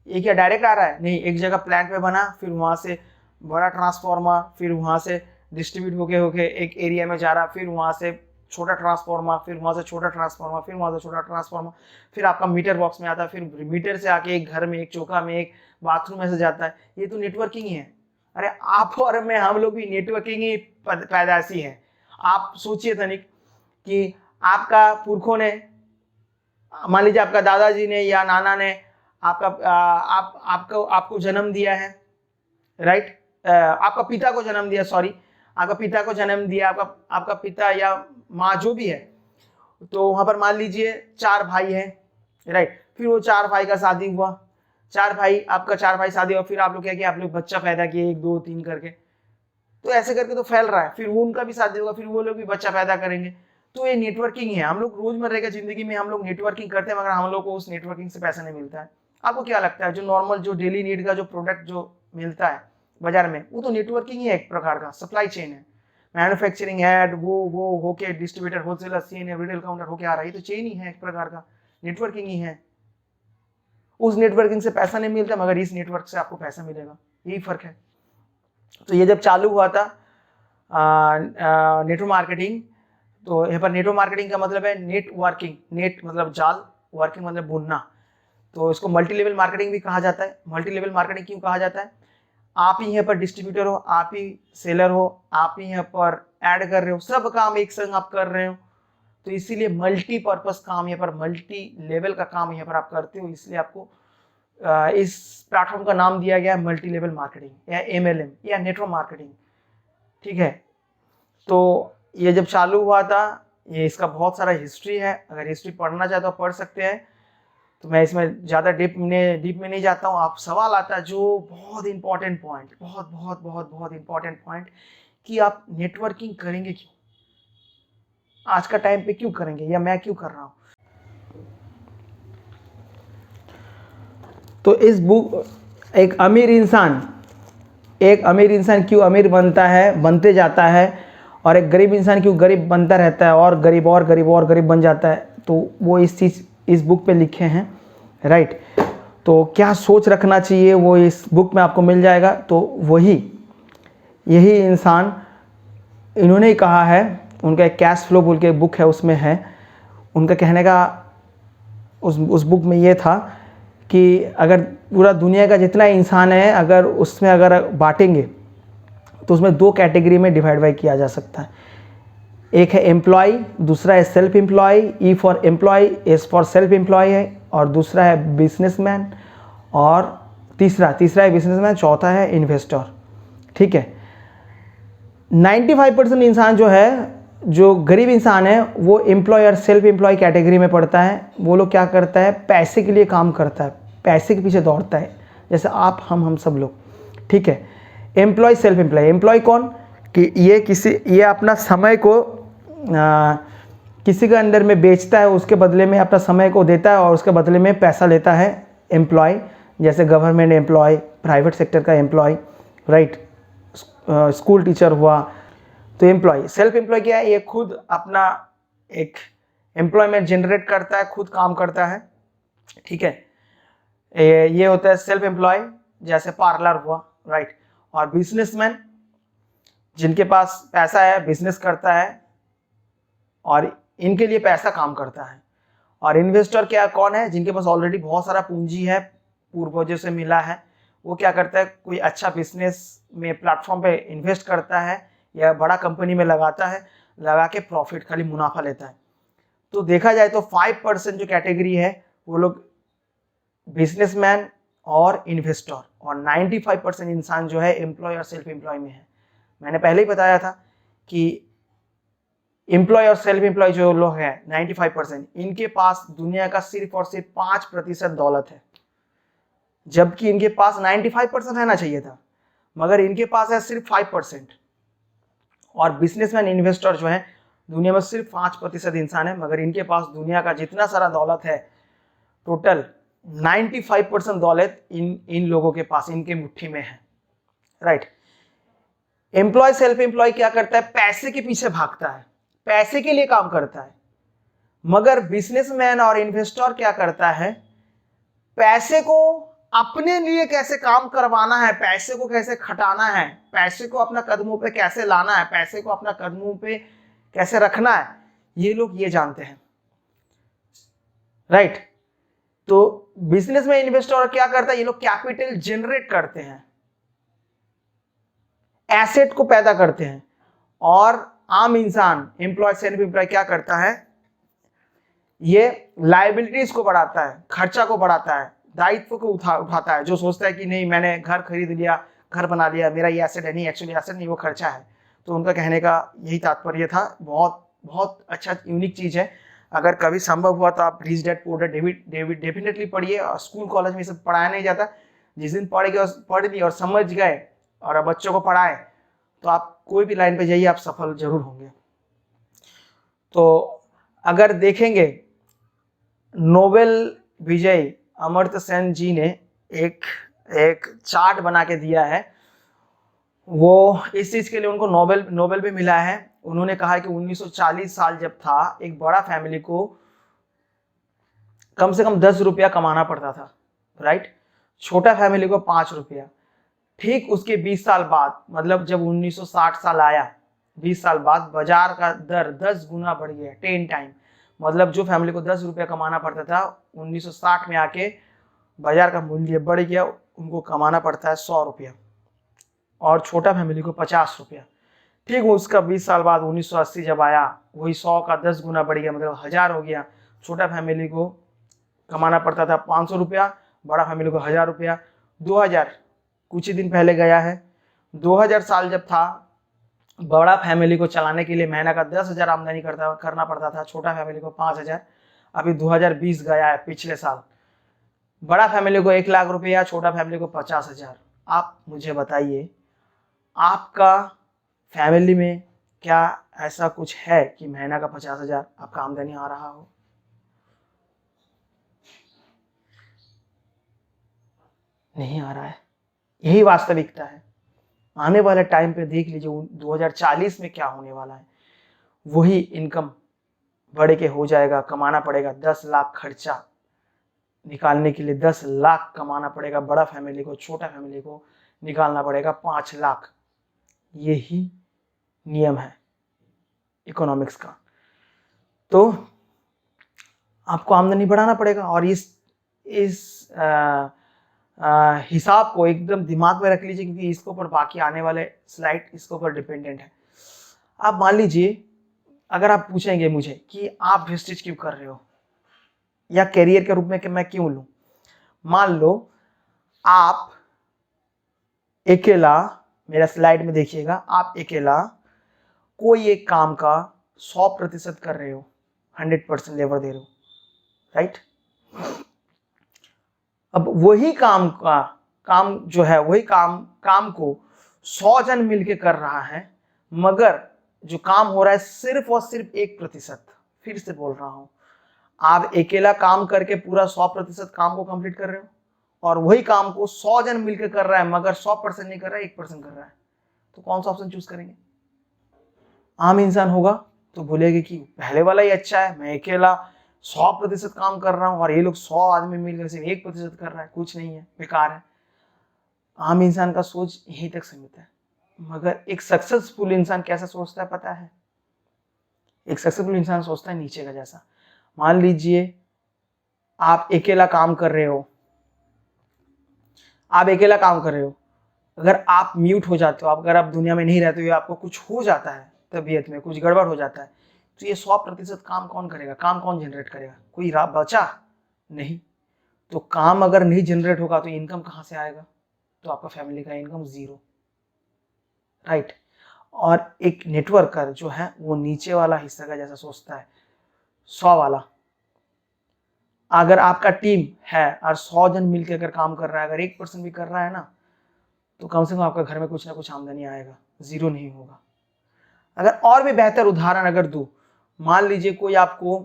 ये क्या डायरेक्ट आ रहा है? नहीं, एक जगह प्लांट में बना, फिर वहां से बड़ा ट्रांसफार्मर, फिर वहां से डिस्ट्रीब्यूट होके एक एरिया में जा रहा, फिर वहां से छोटा ट्रांसफार्मर, फिर वहां से छोटा ट्रांसफार्मर, फिर वहां से छोटा ट्रांसफार्मर, फिर आपका मीटर बॉक्स में आता है, फिर मीटर से आके एक घर में, एक चौका में, एक बाथरूम में से जाता है। ये तो नेटवर्किंग ही है। अरे आप और मैं, हम लोग भी नेटवर्किंग ही पैदाशी है। आप सोचिए तनिक कि आपका पुरखों ने, मान लीजिए आपका दादाजी ने या नाना ने आपको जन्म दिया है, राइट? आपका पिता को जन्म दिया, सॉरी, आपका पिता को जन्म दिया, आपका पिता या माँ जो भी है। तो वहां पर मान लीजिए 4 भाई हैं, राइट? फिर वो 4 भाई का शादी हुआ, 4 भाई शादी हुआ, फिर आप लोग क्या किया, आप लोग बच्चा पैदा किए, 1 2 3 करके। तो ऐसे करके तो फैल रहा है। फिर वो उनका भी शादी होगा, फिर वो लोग भी बच्चा पैदा करेंगे। तो ये नेटवर्किंग है। हम लोग रोजमर्रा की जिंदगी में हम लोग नेटवर्किंग करते हैं, मगर हम लोग को उस नेटवर्किंग से पैसा नहीं मिलता है। आपको क्या लगता है, जो नॉर्मल, जो डेली नीड का जो प्रोडक्ट जो मिलता है बाजार में, वो तो नेटवर्किंग ही है, एक प्रकार का सप्लाई चेन है। मैन्युफैक्चरिंग है, वो होके distributor, wholesaler, CNA, retail counter होके आ रहा है, तो चेन ही है, एक प्रकार का नेटवर्किंग ही है। उस नेटवर्किंग से पैसा नहीं मिलता, मगर इस नेटवर्क से आपको पैसा मिलेगा, यही फर्क है। तो ये जब चालू हुआ था नेटवर्क मार्केटिंग, तो यहाँ पर नेटवर्क मार्केटिंग का मतलब है नेटवर्किंग, नेट मतलब जाल, वर्किंग मतलब बुनना। तो इसको मल्टी लेवल मार्केटिंग भी कहा जाता है। मल्टी लेवल मार्केटिंग क्यों कहा जाता है? आप ही यहाँ पर डिस्ट्रीब्यूटर हो, आप ही सेलर हो, आप ही यहाँ पर ऐड कर रहे हो, सब काम एक संग आप कर रहे हो। तो इसीलिए मल्टी पर्पस काम यहाँ पर, मल्टी लेवल का काम यहाँ पर आप करते हो, इसलिए आपको इस प्लेटफॉर्म का नाम दिया गया मल्टी लेवल मार्केटिंग या MLM या नेटवर्क मार्केटिंग। ठीक है, तो ये जब चालू हुआ था, ये इसका बहुत सारा हिस्ट्री है। अगर हिस्ट्री पढ़ना चाहते हो पढ़ सकते हैं, तो मैं इसमें ज़्यादा डीप में नहीं जाता हूँ। आप सवाल आता है जो बहुत इंपॉर्टेंट पॉइंट, बहुत इंपॉर्टेंट पॉइंट, कि आप नेटवर्किंग करेंगे क्यों, आज का टाइम पे क्यों करेंगे, या मैं क्यों कर रहा हूँ। तो इस बुक, एक अमीर इंसान क्यों अमीर बनता है, बनते जाता है, और एक गरीब इंसान क्यों गरीब बनता रहता है, और गरीब बन जाता है, तो वो इस बुक पे लिखे हैं, राइट? तो क्या सोच रखना चाहिए वो इस बुक में आपको मिल जाएगा। तो यही इंसान, इन्होंने ही कहा है, उनका एक कैश फ्लो बोल के बुक है, उसमें है उनका कहने का, उस बुक में ये था कि अगर पूरा दुनिया का जितना इंसान है, अगर उसमें अगर बांटेंगे तो उसमें 2 कैटेगरी में डिवाइड किया जा सकता है। एक है एम्प्लॉय, दूसरा है self employ. E for employ, S for self employ है। और दूसरा है बिजनेसमैन, और तीसरा है बिजनेसमैन, चौथा है इन्वेस्टर। ठीक है, 95% इंसान जो है, जो गरीब इंसान है, वो एम्प्लॉय और सेल्फ एम्प्लॉय कैटेगरी में पड़ता है। वो लोग क्या करता है, पैसे के लिए काम करता है, पैसे के पीछे दौड़ता है, जैसे आप हम सब लोग। ठीक है, एम्प्लॉय, सेल्फ एम्प्लॉय। एम्प्लॉय कौन कि ये अपना समय को किसी के अंडर में बेचता है, उसके बदले में अपना समय को देता है और उसके बदले में पैसा लेता है। एम्प्लॉय जैसे गवर्नमेंट एम्प्लॉय, प्राइवेट सेक्टर का एम्प्लॉय, राइट? स्कूल टीचर हुआ, तो एम्प्लॉय। सेल्फ एम्प्लॉय क्या है, ये खुद अपना एक एम्प्लॉयमेंट जनरेट करता है, खुद काम करता है। ठीक है, ये होता है सेल्फ एम्प्लॉय, जैसे पार्लर हुआ, राइट? और बिजनेसमैन, जिनके पास पैसा है, बिजनेस करता है और इनके लिए पैसा काम करता है। और इन्वेस्टर क्या, कौन है, जिनके पास ऑलरेडी बहुत सारा पूंजी है, पूर्वजों से मिला है। वो क्या करता है, कोई अच्छा बिजनेस में प्लेटफॉर्म पे इन्वेस्ट करता है या बड़ा कंपनी में लगाता है, लगा के प्रॉफिट, खाली मुनाफा लेता है। तो देखा जाए तो 5% जो कैटेगरी है, वो लोग बिजनेसमैन और इन्वेस्टर, और 95% इंसान जो है एम्प्लॉय और सेल्फ एम्प्लॉय में है। मैंने पहले ही बताया था कि एम्प्लॉय और सेल्फ एम्प्लॉय जो लोग हैं 95%, इनके पास दुनिया का सिर्फ और सिर्फ 5% दौलत है, जबकि इनके पास 95% रहना चाहिए था। मगर इनके पास है सिर्फ 5%। और बिजनेसमैन इन्वेस्टर जो है दुनिया में सिर्फ 5% इंसान है, मगर इनके पास दुनिया का जितना सारा दौलत है टोटल 95% दौलत इन लोगों के पास, इनके मुट्ठी में है। राइट। एम्प्लॉय सेल्फ एम्प्लॉय क्या करता है? पैसे के पीछे भागता है, पैसे के लिए काम करता है। मगर बिजनेसमैन और इन्वेस्टर क्या करता है? पैसे को अपने लिए कैसे काम करवाना है, पैसे को कैसे खटाना है, पैसे को अपना कदमों पे कैसे लाना है, पैसे को अपना कदमों पे कैसे रखना है, ये लोग ये जानते हैं। राइट। तो बिजनेस में इन्वेस्टर क्या करता है? ये लोग कैपिटल जनरेट करते हैं, एसेट को पैदा करते हैं। और आम इंसान एम्प्लॉय सेल्फ एम्प्लॉय क्या करता है? ये लायबिलिटीज को बढ़ाता है, खर्चा को बढ़ाता है, दायित्व को उठाता है। जो सोचता है कि नहीं मैंने घर खरीद लिया, घर बना लिया, मेरा ये एसेट है, नहीं एक्चुअली एसेट नहीं, वो खर्चा है। तो उनका कहने का यही तात्पर्य था। बहुत बहुत अच्छा यूनिक चीज है। अगर कभी संभव हुआ तो आप rich dad poor dad definitely पढ़िए। स्कूल कॉलेज में सब पढ़ाया नहीं जाता। जिस दिन पढ़ लिए और समझ गए और बच्चों को पढ़ाए तो आप कोई भी लाइन पे जाइए, आप सफल जरूर होंगे। तो अगर देखेंगे, नोबेल विजयी अमर्त्य सेन जी ने एक चार्ट बना के दिया है। वो इस चीज के लिए उनको नोबेल भी मिला है। उन्होंने कहा कि 1940 साल जब था, एक बड़ा फैमिली को कम से कम 10 रुपया कमाना पड़ता था। राइट। छोटा फैमिली को 5 रुपया। ठीक उसके 20 साल बाद, मतलब जब 1960 साल आया, 20 साल बाद बाजार का दर 10 गुना बढ़ गया, 10 टाइम। मतलब जो फैमिली को 10 रुपया कमाना पड़ता था, 1960 में आके बाजार का मूल्य बढ़ गया, उनको कमाना पड़ता है 100 रुपया, और छोटा फैमिली को 50 रुपया। ठीक उसका 20 साल बाद 1980 जब आया, वही 100 का 10 गुना बढ़ गया, मतलब 1000 हो गया। छोटा फैमिली को कमाना पड़ता था 500 रुपया, बड़ा फैमिली को 1000 रुपया। 2000 कुछ ही दिन पहले गया है। 2000 साल जब था, बड़ा फैमिली को चलाने के लिए महीना का 10,000 आमदनी करना पड़ता था, छोटा फैमिली को 5,000। अभी 2020 गया है, पिछले साल बड़ा फैमिली को 1 लाख रुपया, छोटा फैमिली को 50,000। आप मुझे बताइए, आपका फैमिली में क्या ऐसा कुछ है कि महीना का 50,000 आपका आमदनी आ रहा हो? नहीं आ रहा है। यही वास्तविकता है। आने वाले टाइम पे देख लीजिए 2040 में क्या होने वाला है। वही इनकम बड़े के हो जाएगा, कमाना पड़ेगा 10 लाख, खर्चा निकालने के लिए 10 लाख कमाना पड़ेगा बड़ा फैमिली को, छोटा फैमिली को निकालना पड़ेगा 5 लाख। यही नियम है इकोनॉमिक्स का। तो आपको आमदनी बढ़ाना पड़ेगा। और इस हिसाब को एकदम दिमाग में रख लीजिए, क्योंकि इसके ऊपर बाकी आने वाले स्लाइड इसके ऊपर डिपेंडेंट है। आप मान लीजिए, अगर आप पूछेंगे मुझे कि आप वेस्टेज क्यों कर रहे हो या करियर के रूप में कि मैं क्यों लूं, मान लो आप अकेला, मेरा स्लाइड में देखिएगा, आप अकेला कोई एक काम का 100% कर रहे हो, 100% लेबर दे रहे हो। राइट। अब वही काम जो है, वही काम को 100 जन मिलके कर रहा है, मगर जो काम हो रहा है सिर्फ और सिर्फ 1%। फिर से बोल रहा हूं, आप अकेला काम करके पूरा 100% काम को कंप्लीट कर रहे हो, और वही काम को 100 जन मिलकर कर रहा है, मगर 100% नहीं कर रहा है, 1% कर रहा है। तो कौन सा ऑप्शन चूज करेंगे? आम इंसान होगा तो बोलेगा कि पहले वाला ही अच्छा है, मैं अकेला 100% काम कर रहा हूँ और ये लोग 100 आदमी मिलकर सिर्फ 1% कर रहा है, कुछ नहीं है, बेकार है। आम इंसान का सोच यहीं तक सीमित है। मगर एक सक्सेसफुल इंसान कैसा सोचता है पता है? एक सक्सेसफुल इंसान सोचता है नीचे का जैसा। मान लीजिए आप अकेला काम कर रहे हो, अगर आप म्यूट हो जाते हो, अगर आप दुनिया में नहीं रहते हो, आपको कुछ हो जाता है, तबीयत में कुछ गड़बड़ हो जाता है, तो ये 100% काम कौन करेगा? काम कौन जनरेट करेगा? कोई बचा नहीं। तो काम अगर नहीं जनरेट होगा तो इनकम कहाँ से आएगा? तो आपका फैमिली का इनकम 0। राइट। और एक नेटवर्कर जो है वो नीचे वाला हिस्सा का जैसा सोचता है, 100 वाला। अगर आपका टीम है और 100 जन मिलकर अगर काम कर रहा है, अगर 1% भी कर रहा है ना, तो कम से कम आपका घर में कुछ ना कुछ आमदनी आएगा, जीरो नहीं होगा। अगर और भी बेहतर उदाहरण अगर दूं, मान लीजिए कोई आपको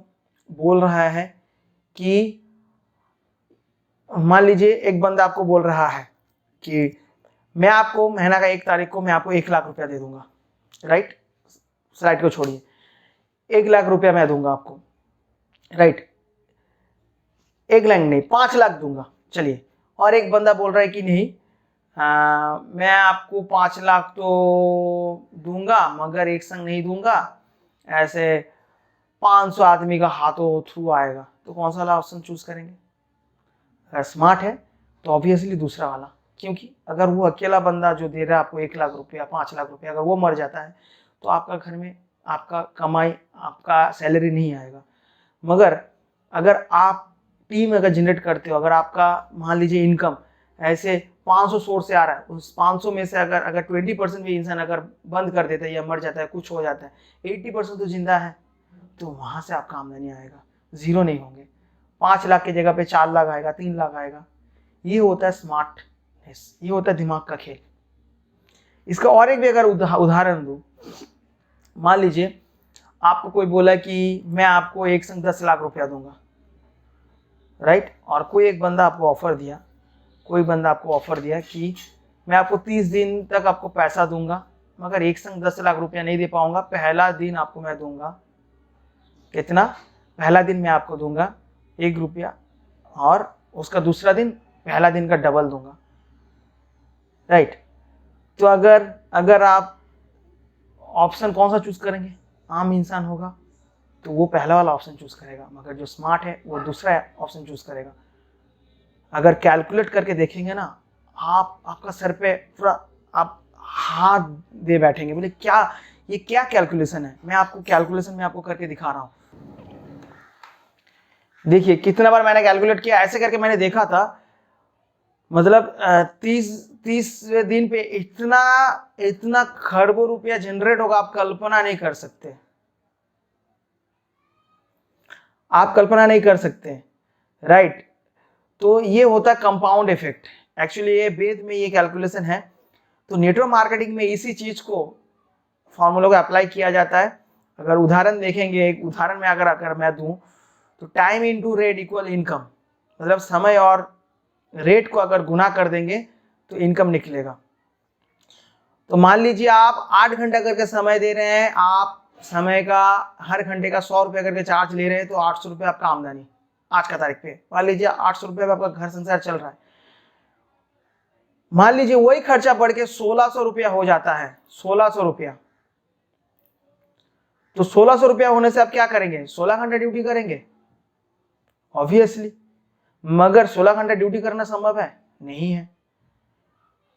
बोल रहा है कि, मान लीजिए एक बंदा आपको बोल रहा है कि मैं आपको महीना का 1 तारीख को मैं आपको 1 लाख रुपया दे दूंगा, राइट, स्लाइड को छोड़िए, 1 लाख रुपया मैं दूंगा आपको, राइट, 1 लाख नहीं 5 लाख दूंगा, चलिए। और एक बंदा बोल रहा है कि नहीं, मैं आपको 5 लाख तो दूंगा मगर एक संग नहीं दूंगा, ऐसे 500 आदमी का हाथों थ्रू आएगा। तो कौन सा वाला ऑप्शन चूज करेंगे? अगर स्मार्ट है तो ऑब्वियसली दूसरा वाला, क्योंकि अगर वो अकेला बंदा जो दे रहा है आपको 1 लाख रुपया 5 लाख रुपया, अगर वो मर जाता है तो आपका घर में आपका कमाई, आपका सैलरी नहीं आएगा। मगर अगर आप टीम अगर जनरेट करते हो, अगर आपका मान लीजिए इनकम ऐसे 500 सोर्स से आ रहा है, उस 500 में से अगर 20% भी इंसान अगर बंद कर देता है या मर जाता है, कुछ हो जाता है, 80% तो जिंदा है, तो वहां से आपका आमदनी आएगा, जीरो नहीं होंगे। 5 लाख की जगह पे 4 लाख आएगा, 3 लाख आएगा। ये होता है स्मार्टनेस, ये होता है दिमाग का खेल। इसका और एक भी अगर उदाहरण दूं, मान लीजिए आपको कोई बोला कि मैं आपको एक संग 10 लाख रुपया दूंगा, राइट, और कोई एक बंदा आपको ऑफर दिया, कोई बंदा आपको ऑफर दिया कि मैं आपको 30 दिन तक आपको पैसा दूंगा मगर एक संग 10 लाख रुपया नहीं दे पाऊंगा, पहला दिन आपको मैं दूंगा कितना, पहला दिन मैं आपको दूंगा 1 रुपया और उसका दूसरा दिन पहला दिन का डबल दूंगा, राइट। तो अगर आप ऑप्शन कौन सा चूज करेंगे? आम इंसान होगा तो वो पहला वाला ऑप्शन चूज करेगा, मगर जो स्मार्ट है वो दूसरा ऑप्शन चूज करेगा। अगर कैलकुलेट करके देखेंगे ना, आपका सर पे पूरा आप हाथ दे बैठेंगे, बोले क्या ये क्या कैलकुलेशन है। मैं आपको कैलकुलेशन में आपको करके दिखा रहा हूं। देखिए कितना बार मैंने कैलकुलेट किया, ऐसे करके मैंने देखा था, मतलब 30वें दिन पे इतना खरबों रुपया जनरेट होगा, आप कल्पना नहीं कर सकते, आप कल्पना नहीं कर सकते, राइट। तो ये होता है कंपाउंड इफेक्ट। एक्चुअली ये वेद में ये कैलकुलेशन है। तो नेटवर्क मार्केटिंग में इसी चीज को, फॉर्मूला को अप्लाई किया जाता है। अगर उदाहरण देखेंगे, एक उदाहरण में अगर मैं दूं तो time into rate equal income, मतलब समय और रेट को अगर गुना कर देंगे तो इनकम निकलेगा। तो मान लीजिए आप 8 घंटा करके समय दे रहे हैं, आप समय का हर घंटे का 100 रुपया करके चार्ज ले रहे हैं, तो 800 रुपये आपका आमदनी आज का तारीख पे। मान लीजिए 800 रुपये में आपका घर संसार चल रहा है। मान लीजिए वही खर्चा बढ़ के 1600 रुपया हो जाता है, 1600 रुपया। तो 1600 रुपया होने से आप क्या करेंगे? 16 घंटा ड्यूटी करेंगे ऑब्वियसली। मगर 16 घंटा ड्यूटी करना संभव है? नहीं है।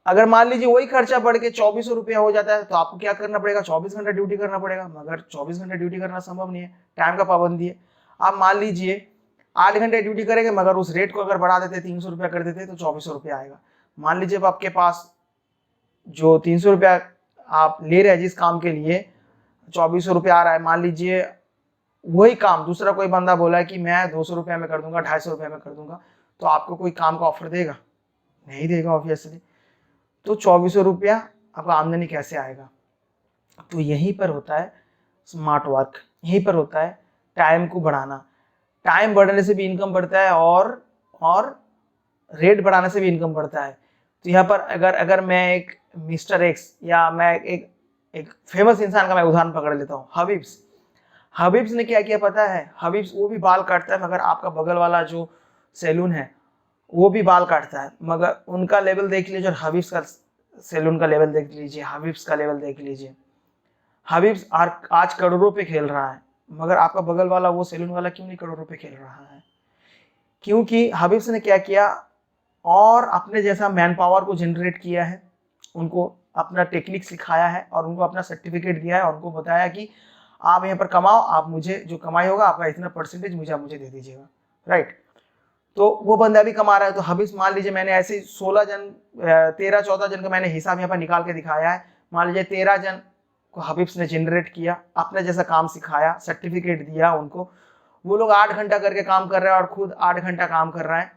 अगर मान लीजिए वही खर्चा बढ़ के 2400 रुपया हो जाता है, तो आपको क्या करना पड़ेगा? 24 घंटा ड्यूटी करना पड़ेगा। मगर 24 घंटा ड्यूटी करना संभव नहीं है, टाइम का पाबंदी है। आप मान लीजिए 8 घंटे ड्यूटी करेंगे, मगर उस रेट को अगर बढ़ा देते, 300 रुपया कर देते, तो 2400 रुपया आएगा। मान लीजिए अब आपके पास जो 300 रुपया आप ले रहे हैं जिस काम के लिए, 2400 रुपया आ रहा है। मान लीजिए वही काम दूसरा कोई बंदा बोला है कि मैं 200 रुपया में कर दूंगा, 250 रुपया में कर दूंगा, तो आपको कोई काम का ऑफर देगा? नहीं देगा ऑब्वियसली। तो 2400 रुपया आपका आमदनी कैसे आएगा? तो यहीं पर होता है स्मार्ट वर्क, यहीं पर होता है टाइम को बढ़ाना। टाइम बढ़ने से भी इनकम बढ़ता है और रेट बढ़ाने से भी इनकम बढ़ता है। तो यहाँ पर अगर मैं एक मिस्टर एक्स या मैं एक फेमस इंसान का मैं उदाहरण पकड़ लेता हूँ, हबीब्स ने क्या किया पता है? हबीब्स वो भी बाल काटता है, मगर आपका बगल वाला जो सैलून है वो भी बाल काटता है, मगर उनका लेवल देख लीजिए और हबीब्स का सैलून का लेवल देख लीजिए, हबीब्स का लेवल देख लीजिए। हबीब्स आज करोड़ों पे खेल रहा है, मगर आपका बगल वाला वो सैलून वाला क्यों नहीं करोड़ों पे खेल रहा है? क्योंकि हबीब्स ने क्या किया, और अपने जैसा मैन पावर को जनरेट किया है, उनको अपना टेक्निक सिखाया है और उनको अपना सर्टिफिकेट दिया है और उनको बताया कि आप यहाँ पर कमाओ, आप मुझे जो कमाई होगा आपका इतना परसेंटेज मुझे दे दीजिएगा, राइट। तो वो बंदा भी कमा रहा है। तो हबीब्स, मान लीजिए मैंने ऐसे 13-14 जन का मैंने हिसाब यहाँ पर निकाल के दिखाया है। मान लीजिए 13 जन को हबीब्स ने जनरेट किया, अपने जैसा काम सिखाया, सर्टिफिकेट दिया उनको। वो लोग 8 घंटा करके काम कर रहे हैं और खुद 8 घंटा काम कर रहा है।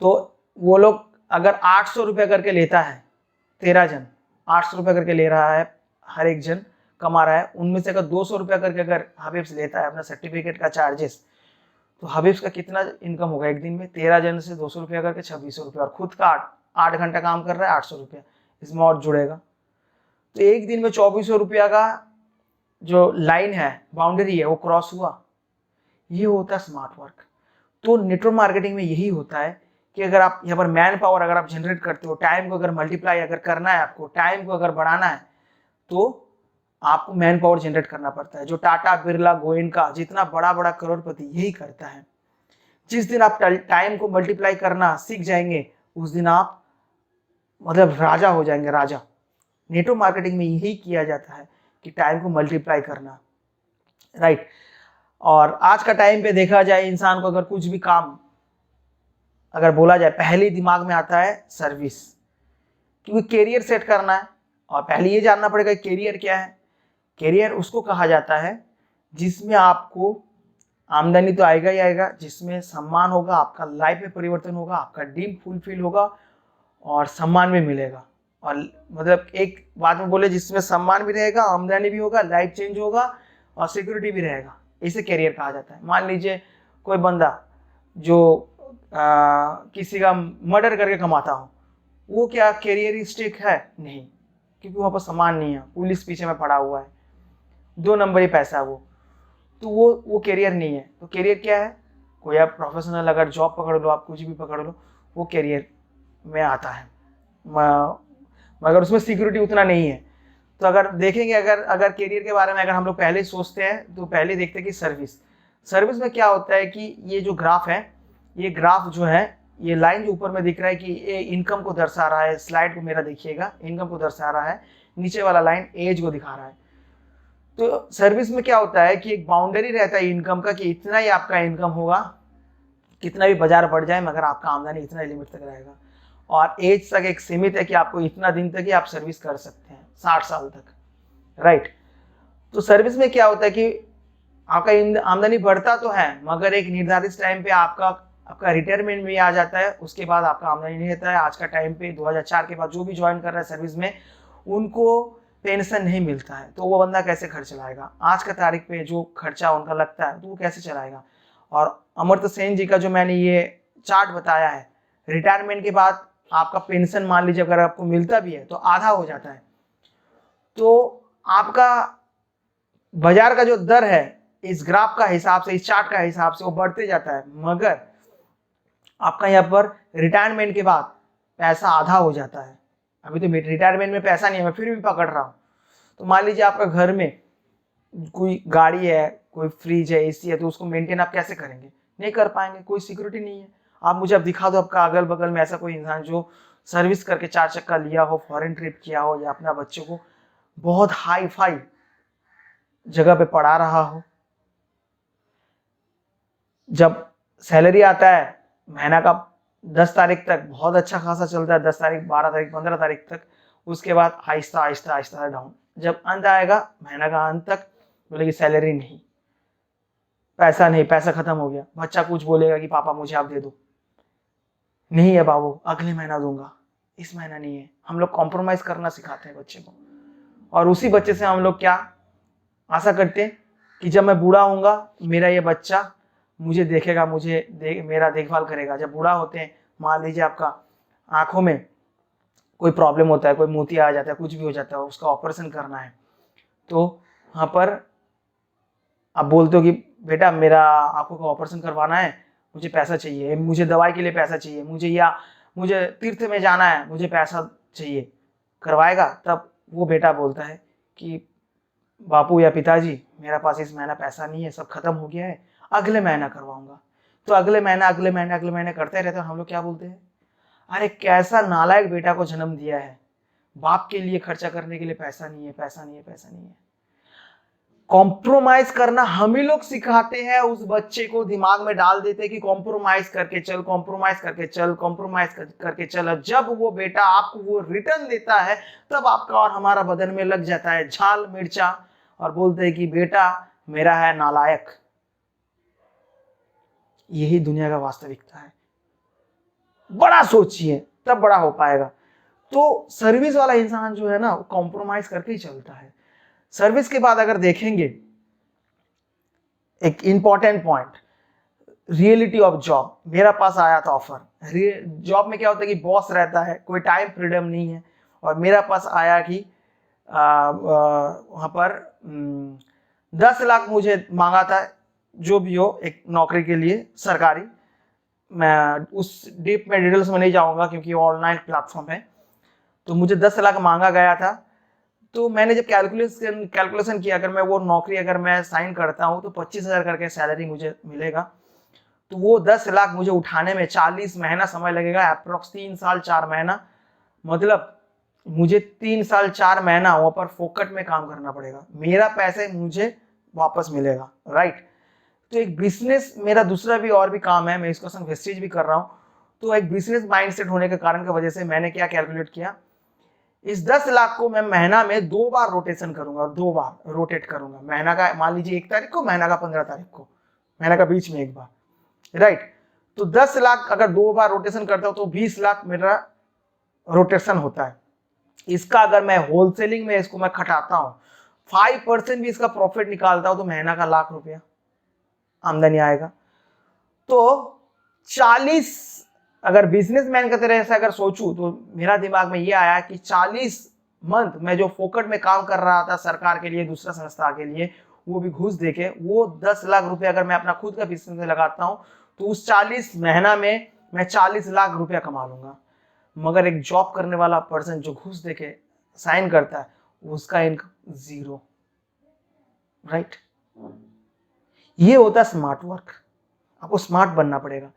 तो वो लोग अगर 800 रुपया करके लेता है, 13 जन 800 रुपया करके ले रहा है, हर एक जन कमा रहा है, उनमें से अगर 200 रुपया करके अगर हबीब्स लेता है अपना सर्टिफिकेट का चार्जेस, तो हबीब्स का कितना इनकम होगा एक दिन में? 13 जन से 200 रुपया करके 2600 रुपया, और खुद का 8 घंटा काम कर रहा है, 800 रुपया, इसमें और जुड़ेगा। तो एक दिन में 2400 रुपया का जो लाइन है, बाउंड्री है, वो क्रॉस हुआ। ये होता है स्मार्ट वर्क। तो नेटवर्क मार्केटिंग में यही होता है कि अगर आप यहाँ पर मैन पावर अगर आप जनरेट करते हो, टाइम को अगर मल्टीप्लाई अगर करना है, आपको टाइम को अगर बढ़ाना है, तो आपको मैन पावर जनरेट करना पड़ता है। जो टाटा, बिरला, गोयनका, जितना बड़ा बड़ा करोड़पति यही करता है। जिस दिन आप टाइम को मल्टीप्लाई करना सीख जाएंगे, उस दिन आप मतलब राजा हो जाएंगे, राजा। नेटवर्क मार्केटिंग में यही किया जाता है कि टाइम को मल्टीप्लाई करना, राइट। और आज का टाइम पे देखा जाए, इंसान को अगर कुछ भी काम अगर बोला जाए, पहले दिमाग में आता है सर्विस, क्योंकि कैरियर सेट करना है। और पहले ये जानना पड़ेगा कैरियर क्या है। कैरियर उसको कहा जाता है जिसमें आपको आमदनी तो आएगा ही आएगा, जिसमें सम्मान होगा, आपका लाइफ में परिवर्तन होगा, आपका ड्रीम फुलफिल होगा और सम्मान भी मिलेगा। और मतलब एक बात में बोले, जिसमें सम्मान भी रहेगा, आमदनी भी होगा, लाइफ चेंज होगा और सिक्योरिटी भी रहेगा, इसे कैरियर कहा जाता है। मान लीजिए कोई बंदा जो किसी का मर्डर करके कमाता हो, वो क्या कैरियरिस्टिक है? नहीं, क्योंकि वहाँ पर सम्मान नहीं है, पुलिस पीछे में पड़ा हुआ है, 2 नंबरी पैसा है वो, तो वो कैरियर नहीं है। तो कैरियर क्या है? कोई आप प्रोफेशनल अगर जॉब पकड़ लो, आप कुछ भी पकड़ लो, वो कैरियर में आता है, मगर उसमें सिक्योरिटी उतना नहीं है। तो अगर देखेंगे, अगर कैरियर के बारे में अगर हम लोग पहले सोचते हैं, तो पहले देखते हैं कि सर्विस में क्या होता है कि ये जो ग्राफ है, ये ग्राफ जो है, ये लाइन जो ऊपर में दिख रहा है कि ये इनकम को दर्शा रहा है। स्लाइड को मेरा देखिएगा, इनकम को दर्शा रहा है, नीचे वाला लाइन एज को दिखा रहा है। तो सर्विस में क्या होता है कि एक बाउंड्री रहता है इनकम का, कि इतना ही आपका इनकम होगा, कितना भी बाजार बढ़ जाए, मगर आपका आमदनी इतना लिमिट तक रहेगा। और एज तक एक सीमित है कि आपको इतना दिन तक ही आप सर्विस कर सकते हैं, 60 साल तक, राइट। तो सर्विस में क्या होता है कि आपका आमदनी बढ़ता तो है, मगर एक निर्धारित टाइम पे आपका रिटायरमेंट भी आ जाता है, उसके बाद आपका आमदनी नहीं रहता है। आज का टाइम पे 2004 के बाद जो भी ज्वाइन कर रहा है सर्विस में, उनको पेंशन नहीं मिलता है, तो वो बंदा कैसे घर चलाएगा? आज का तारीख पे जो खर्चा उनका लगता है, तो वो कैसे चलाएगा? और अमर्त्य सेन जी का जो मैंने ये चार्ट बताया है, रिटायरमेंट के बाद आपका पेंशन मान लीजिए अगर आपको मिलता भी है तो आधा हो जाता है। तो आपका बाजार का जो दर है, इस ग्राफ का हिसाब से, इस चार्ट का हिसाब से वो बढ़ते जाता है, मगर आपका यहाँ पर रिटायरमेंट के बाद पैसा आधा हो जाता है। अभी तो रिटायरमेंट में पैसा नहीं है, मैं फिर भी पकड़ रहा हूँ। तो मान लीजिए आपका घर में कोई गाड़ी है, कोई फ्रिज है, एसी है, तो उसको मेंटेन आप कैसे करेंगे? नहीं कर पाएंगे, कोई सिक्योरिटी नहीं है। आप मुझे अब दिखा दो आपका अगल बगल में ऐसा कोई इंसान जो सर्विस करके 4 चक्का लिया हो, फॉरेन ट्रिप किया हो, या अपना बच्चों को बहुत हाई फाई जगह पे पढ़ा रहा हो। जब सैलरी आता है महीना का 10 तारीख तक बहुत अच्छा खासा चलता है, 10 तारीख, 12 तारीख, 15 तारीख तक, उसके बाद आहिस्ता आहिस्ता आहिस्ता डाउन। जब अंत आएगा महीना का अंत तक, बोलेगी सैलरी नहीं, पैसा नहीं, पैसा खत्म हो गया। बच्चा कुछ बोलेगा कि पापा मुझे आप दे दो, नहीं है बाबू, अगले महीना दूंगा, इस महीना नहीं है। हम लोग कॉम्प्रोमाइज करना सिखाते हैं बच्चे को, और उसी बच्चे से हम लोग क्या आशा करते हैं कि जब मैं बूढ़ा होऊंगा, मेरा ये बच्चा मुझे देखेगा, मेरा देखभाल करेगा। जब बूढ़ा होते हैं, मान लीजिए आपका आंखों में कोई प्रॉब्लम होता है, कोई मोतिया आ जाता है, कुछ भी हो जाता है, उसका ऑपरेशन करना है, तो वहाँ पर आप बोलते हो कि बेटा मेरा आंखों का ऑपरेशन करवाना है, मुझे पैसा चाहिए, मुझे दवाई के लिए पैसा चाहिए, मुझे तीर्थ में जाना है, मुझे पैसा चाहिए, करवाएगा? तब वो बेटा बोलता है कि बापू या पिताजी, मेरा पास इस महीना पैसा नहीं है, सब खत्म हो गया है, अगले महीना करवाऊंगा। तो अगले महीने करते रहते हैं। हम लोग क्या बोलते हैं? अरे कैसा नालायक बेटा को जन्म दिया है, बाप के लिए खर्चा करने के लिए पैसा नहीं है, पैसा नहीं है, पैसा नहीं है। कॉम्प्रोमाइज करना हम ही लोग सिखाते हैं, उस बच्चे को दिमाग में डाल देते हैं कि कॉम्प्रोमाइज करके चल, कॉम्प्रोमाइज करके चल, कॉम्प्रोमाइज करके चल। जब वो बेटा आपको वो रिटर्न देता है, तब आपका और हमारा बदन में लग जाता है झाल मिर्चा, और बोलते हैं कि बेटा मेरा है नालायक। यही दुनिया का वास्तविकता है। बड़ा सोचिए, तब बड़ा हो पाएगा। तो सर्विस वाला इंसान जो है ना, वो कॉम्प्रोमाइज करके ही चलता है। सर्विस के बाद अगर देखेंगे, एक important point, reality of job. मेरा पास आया था ऑफर। जॉब में क्या होता है कि बॉस रहता है, कोई टाइम फ्रीडम नहीं है। और मेरा पास आया कि वहाँ पर 10 लाख मुझे मांगा था, जो भी हो एक नौकरी के लिए सरकारी। मैं उस डीप में डिटेल्स में नहीं जाऊँगा क्योंकि ऑनलाइन प्लेटफॉर्म है। तो मुझे 10 लाख मांगा गया था। तो मैंने जब कैलकुलेशन किया, अगर मैं वो नौकरी अगर मैं साइन करता हूँ तो 25,000 करके सैलरी मुझे मिलेगा। तो वो 10 लाख मुझे उठाने में 40 महीना समय लगेगा, अप्रोक्स 3 साल 4 महीना। मतलब मुझे 3 साल 4 महीना वहाँ पर फोकट में काम करना पड़ेगा, मेरा पैसे मुझे वापस मिलेगा, राइट। तो एक बिजनेस, मेरा दूसरा भी और भी काम है, मैं इसको संग वेस्टेज भी कर रहा हूँ। तो एक बिजनेस माइंडसेट होने के कारण की वजह से मैंने क्या कैलकुलेट किया, इस 10 लाख को मैं महीना में 2 बार रोटेशन करूंगा और 2 बार रोटेट करूंगा। महीना का मान लीजिए 1 तारीख को, महीना का 15 तारीख को, महीना का बीच में एक बार, राइट। तो 10 लाख अगर 2 बार रोटेशन करता हूं तो 20 लाख मेरा रोटेशन होता है। इसका अगर मैं होलसेलिंग में इसको मैं खटाता हूं, 5% भी इसका प्रॉफिट निकालता हूं तो महीना का ₹1,00,000 आमदनी आएगा। तो 40, अगर बिजनेसमैन की तरह से अगर सोचूं तो मेरा दिमाग में ये आया कि 40 मंथ मैं जो फोकट में काम कर रहा था सरकार के लिए, दूसरा संस्था के लिए, वो भी घूस देके, वो 10 लाख रुपए अगर मैं अपना खुद का बिजनेस में लगाता हूं तो उस 40 महीना में मैं 40 लाख रुपया कमा लूंगा। मगर एक जॉब करने वाला पर्सन जो घूस देके साइन करता है, उसका इनकम 0, राइट। ये होता है स्मार्ट वर्क। आपको स्मार्ट बनना पड़ेगा।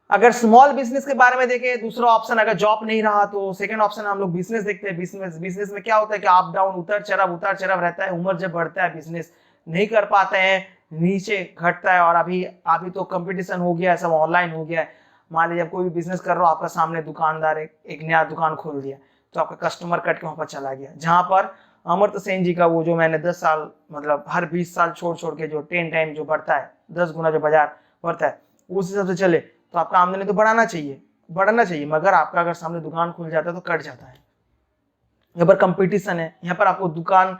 अगर स्मॉल बिजनेस के बारे में देखें, दूसरा ऑप्शन, अगर जॉब नहीं रहा तो सेकंड ऑप्शन हम लोग बिजनेस देखते हैं। बिजनेस में क्या होता है कि अप डाउन, उतार चढ़ाव रहता है। उम्र जब बढ़ता है बिजनेस नहीं कर पाते हैं, नीचे घटता है। और अभी तो कंपटीशन हो गया है, सब ऑनलाइन हो गया है। मान लीजिए कोई भी बिजनेस कर रहे हो, आपका सामने दुकानदार एक नया दुकान खोल दिया, तो आपका कस्टमर कट के वहां पर चला गया। जहां पर अमर्त्य सेन जी का वो जो मैंने 10 साल, मतलब हर 20 साल छोड़ के जो 10 टाइम जो बढ़ता है, 10 गुना जो बाजार बढ़ता है, उस हिसाब से चले तो आपका आमदनी तो बढ़ना चाहिए। मगर आपका अगर सामने दुकान खुल जाता है तो कट जाता है। यहाँ पर कंपटीशन है, यहाँ पर आपको दुकान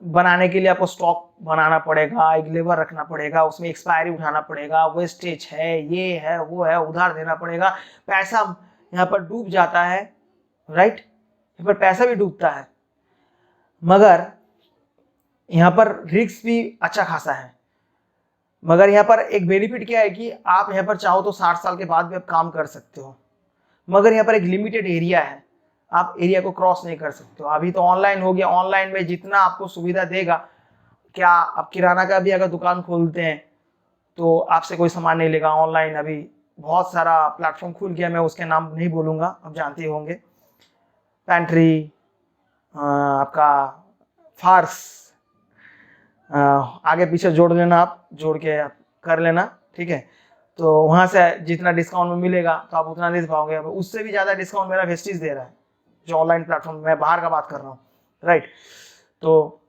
बनाने के लिए आपको स्टॉक बनाना पड़ेगा, एक लेबर रखना पड़ेगा, उसमें एक्सपायरी उठाना पड़ेगा, वेस्टेज है, ये है, वो है, उधार देना पड़ेगा, पैसा यहाँ पर डूब जाता है, राइट। यहाँ पर पैसा भी डूबता है, मगर यहाँ पर रिस्क भी अच्छा खासा है। मगर यहाँ पर एक बेनिफिट क्या है कि आप यहाँ पर चाहो तो 60 साल के बाद भी आप काम कर सकते हो। मगर यहाँ पर एक लिमिटेड एरिया है, आप एरिया को क्रॉस नहीं कर सकते हो। अभी तो ऑनलाइन हो गया, ऑनलाइन में जितना आपको सुविधा देगा, क्या आप किराना का भी अगर दुकान खोलते हैं तो आपसे कोई सामान नहीं लेगा। ऑनलाइन अभी बहुत सारा प्लेटफॉर्म खुल गया, मैं उसके नाम नहीं बोलूँगा, आप जानते होंगे। पैंट्री, आपका फार्स, आगे पीछे जोड़ लेना, आप जोड़ के कर लेना, ठीक है। तो वहां से जितना डिस्काउंट में मिलेगा तो आप उतना दे पाओगे। उससे भी ज्यादा डिस्काउंट मेरा वेस्टीज दे रहा है, जो ऑनलाइन प्लेटफॉर्म, मैं बाहर का बात कर रहा हूँ, राइट। तो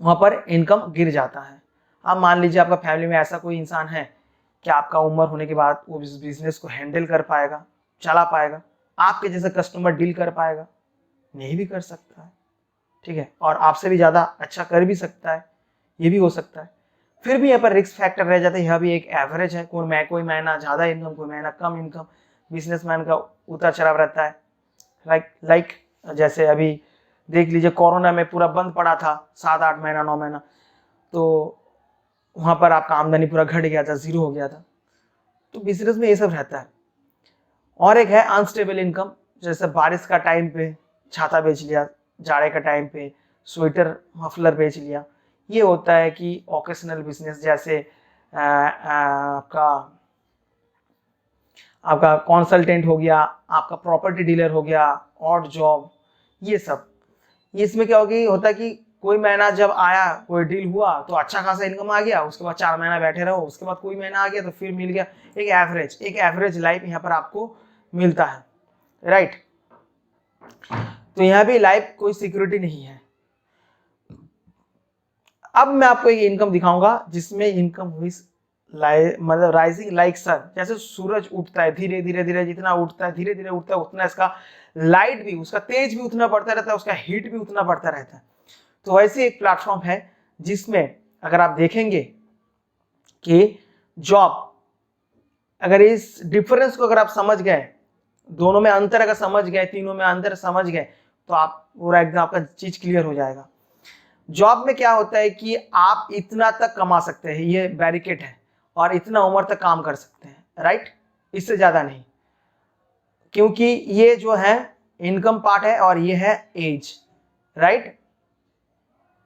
वहां पर इनकम गिर जाता है। अब मान लीजिए आपका फैमिली में ऐसा कोई इंसान है कि आपका उम्र होने के बाद वो बिजनेस को हैंडल कर पाएगा, चला पाएगा, आपके जैसे कस्टमर डील कर पाएगा? नहीं भी कर सकता है, ठीक है। और आपसे भी ज्यादा अच्छा कर भी सकता है, ये भी हो सकता है। फिर भी यहाँ पर रिस्क फैक्टर रह जाता है। यह भी एक एवरेज है, कोई महीना ज्यादा इनकम, कोई महीना कम इनकम। बिजनेसमैन का उतार चढ़ाव रहता है, लाइक जैसे अभी देख लीजिए, कोरोना में पूरा बंद पड़ा था 7-8 महीना, 9 महीना, तो वहां पर आपका आमदनी पूरा घट गया था, 0 हो गया था। तो बिजनेस में ये सब रहता है। और एक है अनस्टेबल इनकम, जैसे बारिश का टाइम पे छाता बेच लिया, जाड़े का टाइम पे स्वेटर मफलर बेच लिया। ये होता है कि ओकेशनल बिजनेस, जैसे आपका कंसल्टेंट हो गया, आपका प्रॉपर्टी डीलर हो गया, ऑड जॉब, ये सब। ये इसमें क्या होता है कि कोई महीना जब आया, कोई डील हुआ तो अच्छा खासा इनकम आ गया, उसके बाद 4 महीना बैठे रहो, उसके बाद कोई महीना आ गया तो फिर मिल गया। एक एवरेज लाइफ यहाँ पर आपको मिलता है, राइट। तो यहाँ भी लाइफ कोई सिक्योरिटी नहीं है। अब मैं आपको एक इनकम दिखाऊंगा जिसमें इनकम हुई मतलब राइजिंग लाइक सन, जैसे सूरज उठता है धीरे धीरे धीरे, जितना उठता है धीरे धीरे उठता है उतना इसका लाइट भी, उसका तेज भी उतना बढ़ता रहता है, उसका हीट भी उतना बढ़ता रहता है। तो वैसे एक प्लेटफॉर्म है जिसमें अगर आप देखेंगे कि जॉब, अगर इस डिफरेंस को अगर आप समझ गए, दोनों में अंतर अगर समझ गए, तीनों में अंतर समझ गए, तो आप पूरा एकदम आपका चीज क्लियर हो जाएगा। जॉब में क्या होता है कि आप इतना तक कमा सकते हैं, ये बैरिकेड है, और इतना उम्र तक काम कर सकते हैं, राइट, इससे ज्यादा नहीं, क्योंकि ये जो है इनकम पार्ट है और ये है एज, राइट।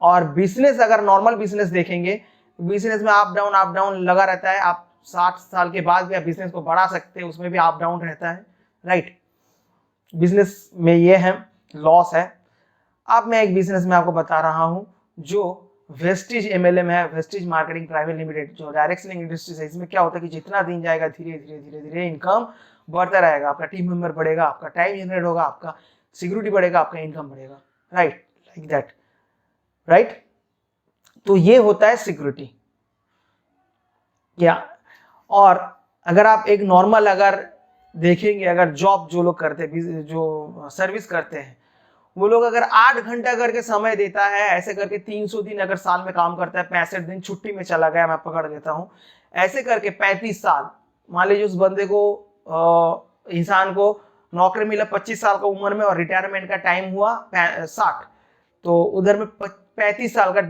और बिजनेस, अगर नॉर्मल बिजनेस देखेंगे, बिजनेस में अप डाउन लगा रहता है। आप 60 साल के बाद भी आप बिजनेस को बढ़ा सकते हैं, उसमें भी अप डाउन रहता है, राइट। बिजनेस में ये है, लॉस है। अब मैं एक बिजनेस में आपको बता रहा हूं जो वेस्टिज एमएलएम है, वेस्टिज मार्केटिंग प्राइवेट लिमिटेड, जो डायरेक्ट सेलिंग इंडस्ट्रीज है। इसमें क्या होता है कि जितना दिन जाएगा धीरे धीरे धीरे धीरे इनकम बढ़ता रहेगा, आपका टीम मेंबर बढ़ेगा, आपका टाइम जनरेट होगा, आपका सिक्योरिटी बढ़ेगा, आपका इनकम बढ़ेगा, राइट, लाइक दैट, राइट। तो ये होता है सिक्योरिटी क्या। और अगर आप एक नॉर्मल अगर देखेंगे, अगर जॉब जो लोग करते हैं, जो सर्विस करते हैं, वो लोग अगर 8 घंटा करके समय देता है, ऐसे करके 300 दिन अगर साल में काम करता है, 65 दिन छुट्टी में चला गया, मैं पकड़ लेता हूं, ऐसे करके 35 साल, मान लीजिए उस बंदे को, इंसान को नौकरी मिला 25 साल का उम्र में और रिटायरमेंट का टाइम हुआ 60, तो उधर में 35 साल का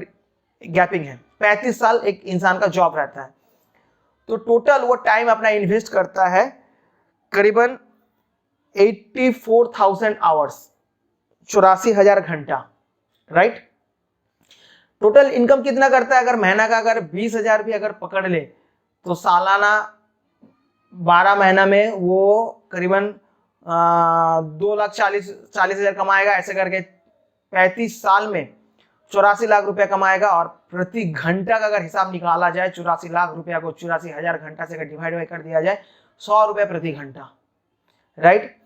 गैपिंग है, 35 साल एक इंसान का जॉब रहता है। तो टोटल वो टाइम अपना इन्वेस्ट करता है करीबन 84,000 आवर्स, 84,000 घंटा, राइट। टोटल इनकम कितना करता है, अगर महीना का अगर 20,000 भी अगर पकड़ ले, तो सालाना 12 महीना में वो करीबन 2,40,000 कमाएगा। ऐसे करके 35 साल में 84 लाख रुपया कमाएगा। और प्रति घंटा का अगर हिसाब निकाला जाए, 84 लाख रुपया को 84,000 घंटा से अगर डिवाइड कर दिया जाए, 100 रुपया प्रति घंटा, राइट।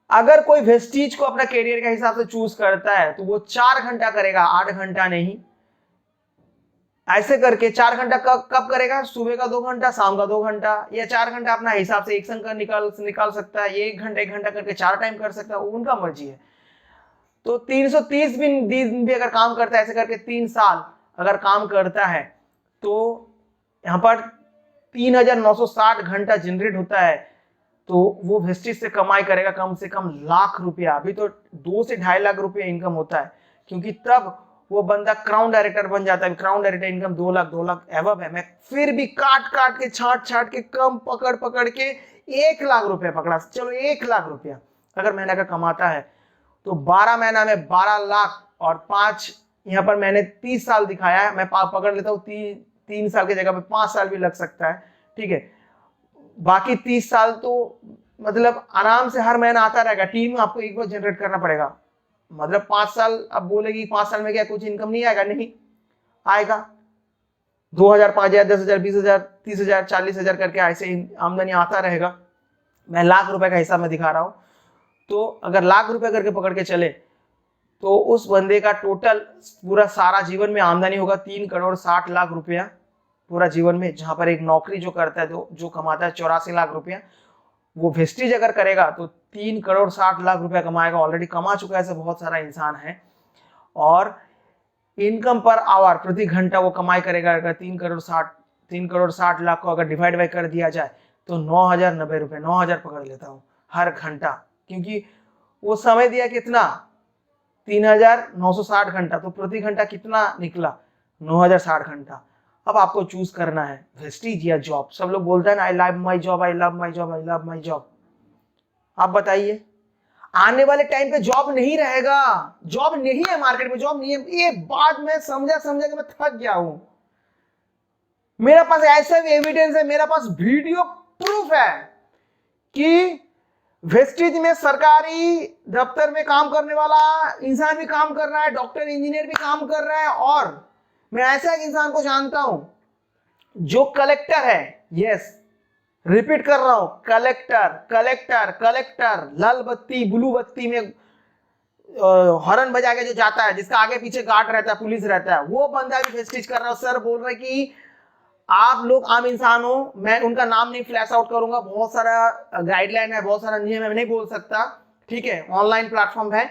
अगर कोई वेस्टीज को अपना कैरियर के हिसाब से चूज करता है तो वो 4 घंटा करेगा, 8 घंटा नहीं। ऐसे करके 4 घंटा कब करेगा, सुबह का 2 घंटा, शाम का 2 घंटा, या 4 घंटा अपना हिसाब से एक संग का निकाल सकता है, 1 घंटा करके 4 टाइम कर सकता है, उनका मर्जी है। तो 330 दिन भी अगर काम करता है, ऐसे करके 3 साल अगर काम करता है, तो यहाँ पर 3,960 घंटा जनरेट होता है। तो वो वेस्टिज से कमाई करेगा कम से कम लाख रुपया। अभी तो 2 से 2.5 लाख रुपया इनकम होता है, क्योंकि तब वो बंदा क्राउन डायरेक्टर बन जाता है। क्राउन डायरेक्टर इनकम 2 लाख एवब है। मैं फिर भी काट के छाट के कम पकड़ के 1 लाख रुपया पकड़ा, चलो 1 लाख रुपया अगर महीना का कमाता है, तो 12 महीना में 12 लाख और 5, यहाँ पर मैंने 30 साल दिखाया है, मैं पकड़ लेता हूँ 3 साल की जगह पे 5 साल भी लग सकता है, ठीक है। बाकी 30 साल तो मतलब आराम से हर महीना आता रहेगा। टीम आपको एक बार जनरेट करना पड़ेगा। मतलब 5 साल, अब बोलेगी 5 साल में क्या कुछ इनकम नहीं आएगा, नहीं आएगा। 2,000, 5,000, 10,000, 20,000, 30,000, 40,000 करके ऐसे आमदनी आता रहेगा। मैं लाख रुपए का हिसाब में दिखा रहा हूं। तो अगर लाख रुपए करके पकड़ के चले, तो उस बंदे का टोटल पूरा सारा जीवन में आमदनी होगा 3,60,00,000 रुपया पूरा जीवन में। जहां पर एक नौकरी जो करता है, जो कमाता है 84 लाख रुपया, वो वेस्टिज अगर करेगा तो 3,60,00,000 रुपया कमाएगा। ऑलरेडी कमा चुका है, ऐसा बहुत सारा इंसान है। और इनकम पर आवर, प्रति घंटा वो कमाई करेगा। अगर 3,60,00,000 को अगर डिवाइड कर दिया जाए तो 9,090 रुपये, 9,000 पकड़ लेता हूँ हर घंटा, क्योंकि वो समय दिया कितना, 3,960 घंटा, तो प्रति घंटा कितना निकला, 9,060 घंटा। अब आपको चूज करना है वेस्टिज या जॉब। सब लोग बोलते हैं ना, I love my job, I love my job, I love my job. आप बताइए, आने वाले टाइम पे जॉब नहीं रहेगा, जॉब नहीं है, मार्केट में जॉब नहीं है। ये बात मैं समझा कि मैं थक गया हूं। मेरे पास ऐसा भी एविडेंस है, मेरे पास वीडियो प्रूफ है कि वेस्टिज में सरकारी दफ्तर में काम करने वाला इंसान भी काम कर रहा है, डॉक्टर इंजीनियर भी काम कर रहा है। और मैं ऐसा एक इंसान को जानता हूं जो कलेक्टर है। यस, रिपीट कर रहा हूं, कलेक्टर लाल बत्ती ब्लू बत्ती में हॉर्न बजा के जो जाता है, जिसका आगे पीछे गार्ड रहता है, पुलिस रहता है, वो बंदा भी वेस्टिज कर रहा है। सर बोल रहे कि आप लोग आम इंसान हो, मैं उनका नाम नहीं फ्लैश आउट करूंगा, बहुत सारा गाइडलाइन है, बहुत सारा नियम है, मैं नहीं बोल सकता, ठीक है, ऑनलाइन प्लेटफॉर्म है।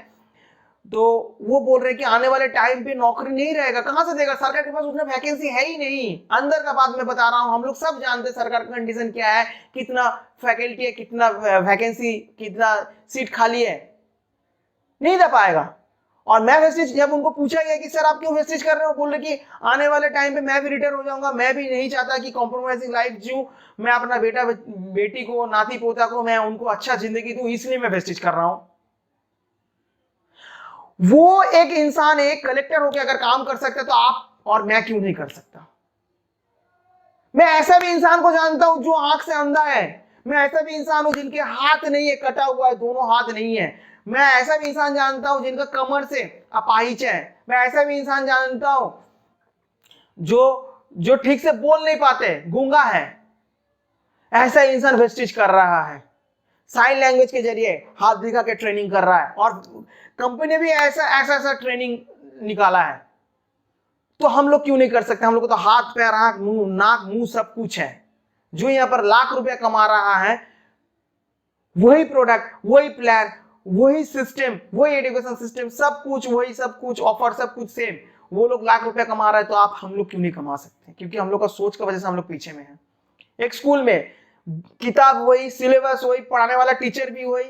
तो वो बोल रहे हैं कि आने वाले टाइम पे नौकरी नहीं रहेगा, कहां से देगा, सरकार के पास उतना वैकेंसी है ही नहीं। अंदर का बात मैं बता रहा हूं, हम लोग सब जानते हैं सरकार का कंडीशन क्या है, कितना फैकल्टी है, कितना वैकेंसी, कितना सीट खाली है, नहीं दे पाएगा। और मैं वेस्टेज, जब उनको पूछा गया कि सर आप क्यों वेस्टेज कर रहे हो, बोल रहे कि आने वाले टाइम पे मैं भी रिटायर हो जाऊंगा, मैं भी नहीं चाहता कि कॉम्प्रोमाइजिंग लाइफ जीऊं, मैं अपना बेटा बेटी को, नाती पोता को, मैं उनको अच्छा जिंदगी दूं, इसलिए मैं वेस्टेज कर रहा हूं। वो एक इंसान एक कलेक्टर होकर अगर काम कर सकते तो आप और मैं क्यों नहीं कर सकता। मैं ऐसा भी इंसान को जानता हूं जो आंख से अंधा है, मैं ऐसा भी इंसान हूं जिनके हाथ नहीं है, कटा हुआ है, दोनों हाथ नहीं है, मैं ऐसा भी इंसान जानता हूं जिनका कमर से अपाहिज है, मैं ऐसा भी इंसान जानता हूं जो जो ठीक से बोल नहीं पाते, गूंगा है, ऐसा इंसान वेस्टेज कर रहा है, साइन लैंग्वेज के जरिए हाथ दिखा के ट्रेनिंग कर रहा है, और कंपनी ने भी ऐसा ट्रेनिंग निकाला है। तो हम लोग क्यों नहीं कर सकते, हम लोग को तो हाथ पैर आंख मुंह नाक मुंह सब कुछ है। जो यहां पर लाख रुपया कमा रहा है, वही प्रोडक्ट, वही प्लान, वही सिस्टम, वही एजुकेशन सिस्टम, सब कुछ वही, सब कुछ ऑफर, सब कुछ सेम, वो लोग लाख रुपया कमा रहा है, तो आप हम लोग क्यों नहीं कमा सकते, क्योंकि हम लोग का सोच की वजह से हम लोग पीछे में हैं। एक स्कूल में किताब वही, सिलेबस वही, पढ़ाने वाला टीचर भी वही,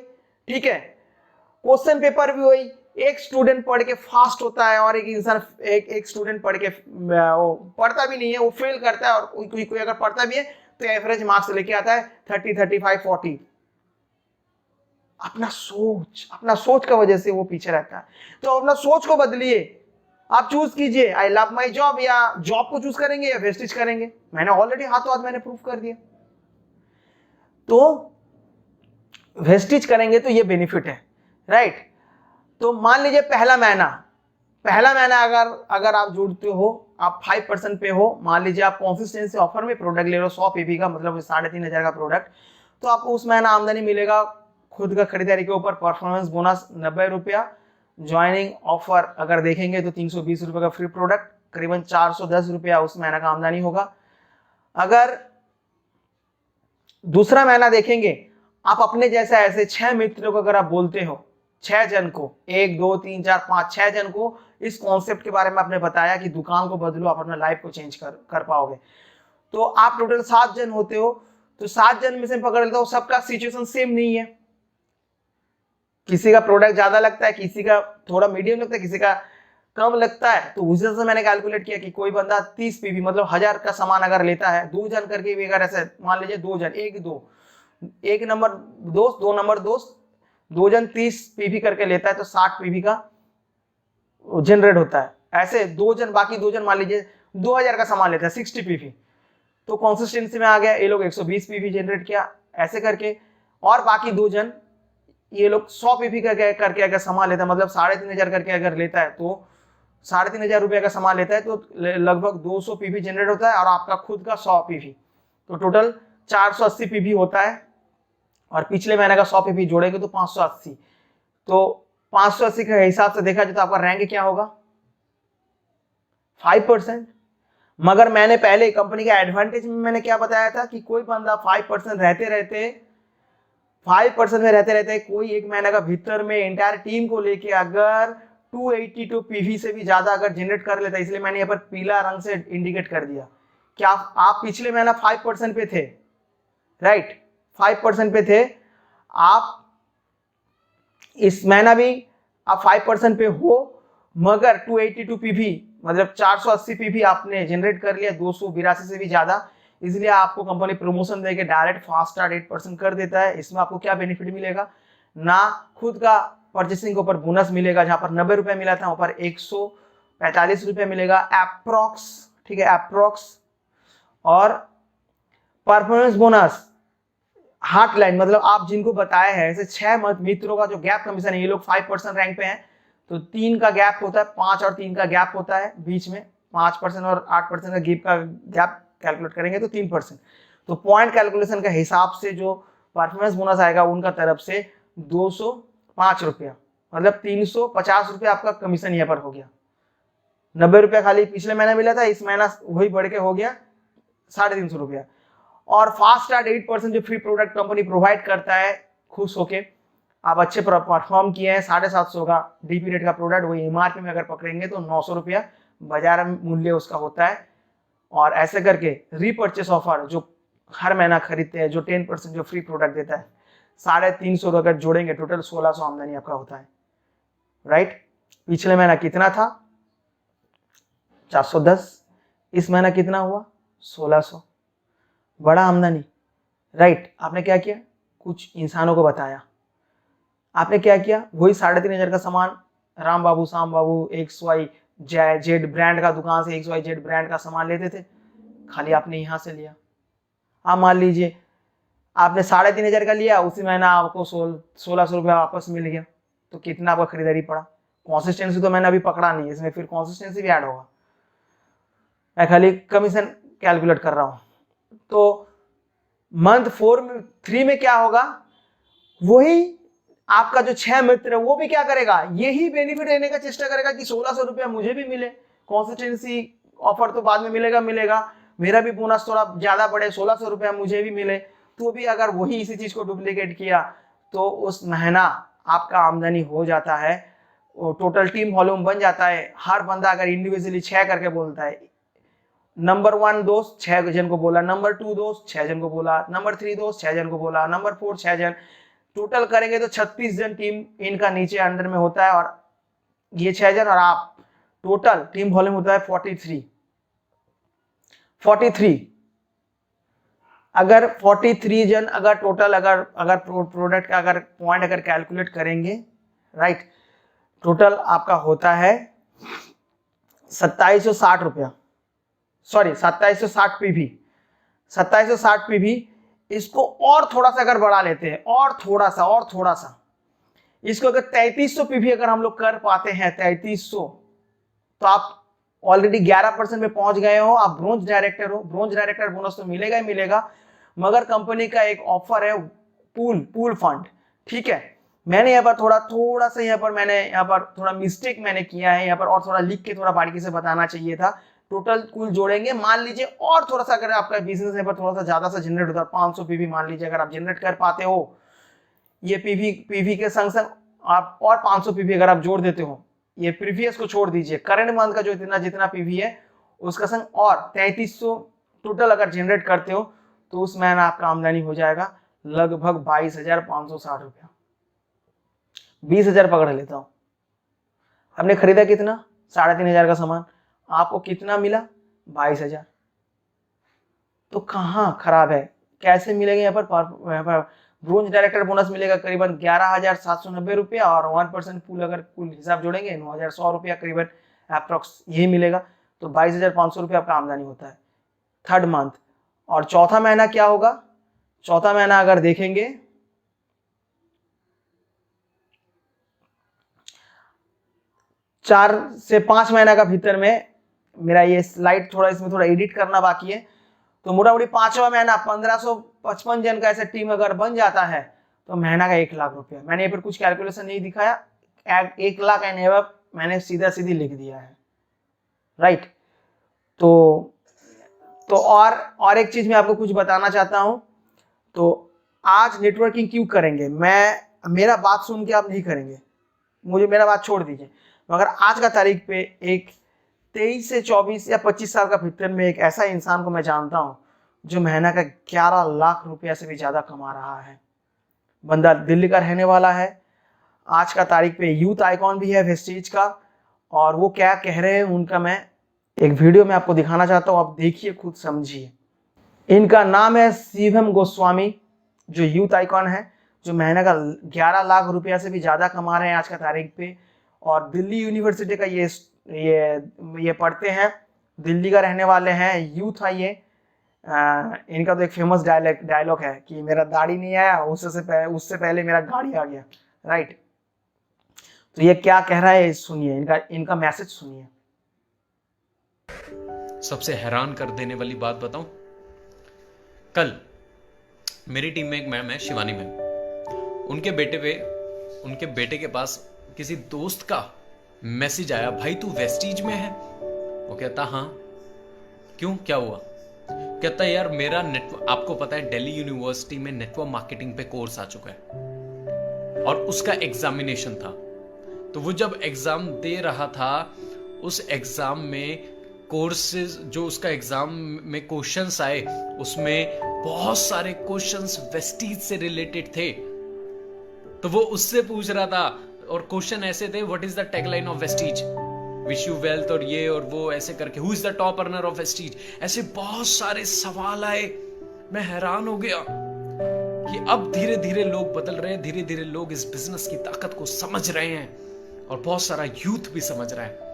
ठीक है, क्वेश्चन पेपर भी वही, एक स्टूडेंट पढ़ के फास्ट होता है और एक इंसान एक स्टूडेंट पढ़ के वो पढ़ता भी नहीं है, वो फेल करता है, और कोई अगर पढ़ता भी है तो एवरेज मार्क्स लेके आता है 30, 35, 40। अपना सोच का वजह से वो पीछे रहता है। तो अपना सोच को बदलिए, आप चूज कीजिए, आई लव माई जॉब, या जॉब को चूज करेंगे या वेस्टेज करेंगे। मैंने ऑलरेडी हाथों हाथ मैंने प्रूफ कर दिया। तो वेस्टेज करेंगे तो ये बेनिफिट है, राइट। तो मान लीजिए पहला महीना अगर आप जुड़ते हो, आप 5% पे हो, मान लीजिए आप कंसिस्टेंसी ऑफर में प्रोडक्ट ले रहे हो 100 पीवी का, मतलब 3,500 का प्रोडक्ट, तो आपको उस महीना आमदनी मिलेगा खुद का खरीदारी के ऊपर परफॉर्मेंस बोनस 90 रुपया, ज्वाइनिंग ऑफर अगर देखेंगे तो 320 रुपये का फ्री प्रोडक्ट, करीबन 410 रुपया उस महीना का आमदनी होगा। अगर दूसरा महीना देखेंगे, आप अपने जैसा ऐसे 6 मित्रों को अगर आप बोलते हो, 6 जन को, 1 2 3 4 5 6 जन को इस कॉन्सेप्ट के बारे में आपने बताया कि दुकान को बदलो, आप अपना लाइफ को चेंज कर पाओगे, तो आप टोटल 7 जन होते हो। तो 7 जन में से पकड़ लेता हूं, सबका सिचुएशन सेम नहीं है, किसी का प्रोडक्ट ज्यादा लगता है, किसी का थोड़ा मीडियम लगता है, किसी का कम लगता है। तो उस से मैंने कैलकुलेट किया कि कोई बंदा 30 पीवी मतलब 1000 का सामान अगर लेता है, 2 जन करके भी अगर ऐसे मान लीजिए 2 जन, एक नंबर दोस्त, 2 नंबर दोस्त, 2 जन 30 पीवी करके लेता है, तो 60 पीवी का जनरेट होता है। ऐसे 2 जन, बाकी 2 जन मान लीजिए 2000 का सामान लेता है, 60 पीवी, तो कंसिस्टेंसी में आ गया, ये लोग 120 पीवी जनरेट किया ऐसे करके, और बाकी 2 जन ये लोग 100 पीवी करके अगर सामान लेता है, मतलब 3500 करके अगर लेता है, तो 3500 रुपये का सामान लेता है, तो लगभग 200 पीवी जनरेट होता है, और आपका खुद का 100 पीवी, तो टोटल 480 पीवी होता है। और पिछले महीने का 100 पीवी जोड़ेंगे तो 580, तो 580 के हिसाब से देखा जाए तो आपका रैंक क्या होगा, 5%। मगर मैंने पहले कंपनी का एडवांटेज में मैंने क्या बताया था कि कोई बंदा 5% रहते रहते कोई एक महीने का भीतर में एंटायर टीम को लेके अगर 282 पीवी से भी ज्यादा अगर जनरेट कर लेता, इसलिए मैंने यहाँ पर पीला रंग से इंडिकेट कर दिया कि आप पिछले महीना 5% पे थे, राइट, 5% पे थे आप, इस महीना भी आप 5% पे हो, मगर 282 पीवी मतलब 480 पीवी आपने जनरेट कर लिया, 282 से भी ज्यादा, इसलिए आपको कंपनी प्रमोशन देके डायरेक्ट फास्ट स्टार्ट 8% कर देता है। इसमें आपको क्या बेनिफिट मिलेगा, ना खुद का परचेसिंग के ऊपर बोनस मिलेगा, जहां पर 90 रुपए मिला था वहां पर 145 रुपए मिलेगा अप्रोक्स, ठीक है, अप्रोक्स। और परफॉर्मेंस बोनस हार्टलाइन, मतलब आप जिनको बताए हैं ऐसे 6 मित्रों का जो गैप कमीशन है, ये लोग 5% रैंक पे हैं, तो 3 का गैप होता है, 5 और 3 का गैप होता है बीच में, 5% और 8% का गैप कैलकुलेट करेंगे तो 3%। तो पॉइंट कैलकुलेशन का हिसाब से जो परफॉर्मेंस बोनस आएगा उनका तरफ से 205 रुपया, मतलब 350 रुपया आपका कमीशन यहाँ पर हो गया। 90 रुपया खाली पिछले महीने मिला था, इस महीना वही बढ़ के हो गया ₹350 और फास्ट स्टार्ट 8% जो फ्री प्रोडक्ट कंपनी प्रोवाइड करता है। खुश होके आप अच्छे परफॉर्म किए हैं, 750 का डीपी रेट का प्रोडक्ट, वही एमआरपी में अगर पकड़ेंगे तो ₹900 बाजार मूल्य उसका होता है। और ऐसे करके रीपर्चेस ऑफर जो हर महीना खरीदते हैं, जो 10% जो फ्री प्रोडक्ट देता है, 350 अगर जोड़ेंगे टोटल 1600 आमदनी आपका होता है, राइट। पिछले महीना कितना था? 410। इस महीना कितना हुआ? 1600। बड़ा आमदनी, राइट। आपने क्या किया? कुछ इंसानों को बताया। आपने क्या किया? वही 3500 का सामान राम बाबू, शाम बाबू, XYZ ब्रांड का दुकान से XYZ ब्रांड का सामान लेते थे, खाली आपने यहां से लिया। आप मान लीजिए आपने 3500 का लिया, उसी महीना आपको 1600 वापस मिल गया, तो कितना आपका खरीदारी पड़ा? कंसिस्टेंसी तो मैंने अभी पकड़ा नहीं है, इसमें फिर कंसिस्टेंसी भी ऐड होगा, मैं खाली कमीशन कैलकुलेट कर रहा हूं। तो मंथ 3 में क्या होगा? वही आपका जो 6 मित्र है वो भी क्या करेगा? यही बेनिफिट लेने का चेष्टा करेगा कि 1600 मुझे भी मिले, कंसिस्टेंसी ऑफर तो बाद में मिलेगा, मेरा भी बोनस थोड़ा ज्यादा बढ़े, 1600 मुझे भी मिले। तो भी अगर वही इसी चीज को डुप्लीकेट किया तो उस महीना आपका आमदनी हो जाता है, टोटल टीम वॉल्यूम बन जाता है। हर बंदा अगर इंडिविजुअली 6 करके बोलता है, नंबर 1 दोस्त 6 जन को बोला, नंबर 2 दोस्त 6 जन को बोला, नंबर 3 दोस्त 6 जन को बोला, नंबर 4 6 जन, टोटल करेंगे तो 36 जन टीम इनका नीचे अंडर में होता है, और ये 6 जन और आप, टोटल टीम वॉल्यूम होता है 43। अगर 43 जन अगर टोटल अगर प्रोडक्ट का अगर पॉइंट अगर कैलकुलेट करेंगे, राइट, टोटल आपका होता है ₹2760, सॉरी 2760 पीवी। इसको और थोड़ा सा अगर बढ़ा लेते हैं, और थोड़ा सा इसको अगर 3300 पीवी अगर हम लोग कर पाते हैं, 3300, तो आप ऑलरेडी 11% में पहुंच गए हो, आप ब्रोंज डायरेक्टर हो। ब्रोंज डायरेक्टर बोनस तो मिलेगा ही मिलेगा, मगर कंपनी का एक ऑफर है पूल फंड, ठीक है। मैंने यहाँ पर थोड़ा सा यहाँ पर थोड़ा मिस्टेक मैंने किया है, यहाँ पर और थोड़ा लिख के थोड़ा बारीकी से बताना चाहिए था। टोटल कुल जोड़ेंगे, मान लीजिए और थोड़ा सा अगर आपका बिजनेस यहाँ पर थोड़ा सा ज्यादा सा जनरेट होता है, 500 पीवी मान लीजिए अगर आप जनरेट कर पाते हो, ये पीवी के संग आप और 500 पीवी अगर आप जोड़ देते हो, ये प्रीवियस को छोड़ दीजिए, करंट मंथ का जो जितना पीवी है उसका संग और 3300 टोटल अगर जनरेट करते हो, तो उस महीना आपका आमदनी हो जाएगा लगभग 22,560 20,000 पकड़ लेता हूं। हमने खरीदा कितना? 3,500 का सामान, आपको कितना मिला? 22,000। तो कहां खराब है? कैसे मिलेगा? यहाँ पर ब्रोंज डायरेक्टर बोनस मिलेगा करीबन ₹11,790 और 1% पूल अगर कुल हिसाब जोड़ेंगे ₹9,100 करीबन अप्रोक्स यही मिलेगा। तो 22,500 आपका आमदनी होता है थर्ड मंथ। और चौथा महीना क्या होगा? चौथा महीना अगर देखेंगे, 4 से 5 महीना का भीतर में, मेरा ये स्लाइड थोड़ा इसमें थोड़ा एडिट करना बाकी है, तो मोटा मोटी 5वां महीना 1555 जन का ऐसा टीम अगर बन जाता है तो महीना का 1 लाख रुपया। मैंने यहाँ पर कुछ कैलकुलेशन नहीं दिखाया, 1 लाख एंड एबव मैंने सीधा सीधी लिख दिया है, राइट। तो और एक चीज मैं आपको कुछ बताना चाहता हूं। तो आज नेटवर्किंग क्यों करेंगे? मेरा बात सुन के आप नहीं करेंगे, मुझे मेरा बात छोड़ दीजिए, मगर आज का तारीख पे एक 23 से 24 या 25 साल का भीतर में एक ऐसा इंसान को मैं जानता हूं जो महीना का 11 लाख रुपया से भी ज्यादा कमा रहा है। बंदा दिल्ली का रहने वाला है, आज का तारीख पे यूथ आइकॉन भी है वेस्टीज का, और वो क्या कह रहे हैं उनका मैं एक वीडियो में आपको दिखाना चाहता हूं, आप देखिए, खुद समझिए। इनका नाम है शिवम गोस्वामी, जो यूथ आइकॉन है, जो महीने का 11 लाख रुपया से भी ज्यादा कमा रहे हैं आज का तारीख पे, और दिल्ली यूनिवर्सिटी का ये पढ़ते हैं, दिल्ली का रहने वाले हैं, यूथ है ये। इनका तो एक फेमस डायलॉग है कि मेरा दाढ़ी नहीं आया, उससे पहले मेरा गाड़ी आ गया, राइट। तो ये क्या कह रहा है सुनिए, इनका मैसेज सुनिए। सबसे हैरान कर देने वाली बात बताऊं, कल मेरी टीम में एक मैम है, शिवानी मैम, उनके बेटे के पास किसी दोस्त का मैसेज आया, भाई तू वेस्टीज में है? वो कहता हाँ। क्यों, क्या हुआ? कहता है यार मेरा नेटवर्क, आपको पता है दिल्ली यूनिवर्सिटी में नेटवर्क मार्केटिंग पे कोर्स आ चुका है और उसका एग्जामिनेशन था। तो वो जब एग्जाम दे रहा था, उस एग्जाम में कोर्सेज जो उसका एग्जाम में क्वेश्चंस आए, उसमें बहुत सारे क्वेश्चंस वेस्टीज से रिलेटेड थे। तो वो उससे पूछ रहा था और क्वेश्चन ऐसे थे, what is the tagline of Vestige, wish you wealth और ये और वो ऐसे करके, who is the top earner of Vestige, ऐसे बहुत सारे सवाल आए। मैं हैरान हो गया कि अब धीरे धीरे लोग बदल रहे हैं, धीरे धीरे लोग इस बिजनेस की ताकत को समझ रहे हैं और बहुत सारा यूथ भी समझ रहा है।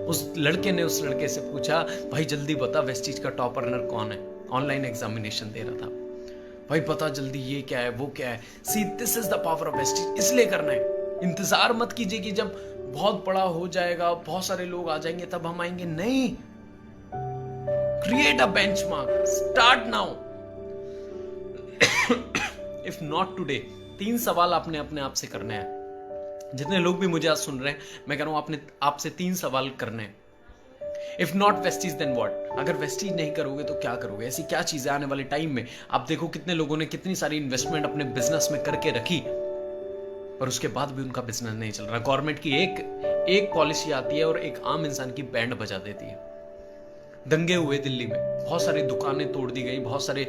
उस लड़के ने उस लड़के से पूछा, भाई जल्दी बता वेस्टीज का टॉप अर्नर कौन है। ऑनलाइन एग्जामिनेशन दे रहा था, भाई पता जल्दी, ये क्या है वो क्या है। See this is the power of Vestige. इसलिए करना है, इंतजार मत कीजिए कि जब बहुत बड़ा हो जाएगा, बहुत सारे लोग आ जाएंगे तब हम आएंगे। नहीं, create a benchmark, start now if not today. 3 सवाल आपने अपने आप से करने हैं। जितने लोग भी मुझे आज सुन रहे हैं, मैं कह रहा हूं आपने आपसे 3 सवाल करने हैं। If not Vestige then what, अगर वेस्टीज नहीं करोगे तो क्या करोगे। ऐसी क्या चीजें आने वाले टाइम में, आप देखो कितने लोगों ने कितनी सारी इन्वेस्टमेंट अपने बिजनेस में करके रखी, पर उसके बाद भी उनका बिजनेस नहीं चल रहा। गवर्नमेंट की एक पॉलिसी आती है और एक आम इंसान की बैंड बजा देती है। दंगे हुए दिल्ली में, बहुत सारी दुकानें तोड़ दी गई, बहुत सारे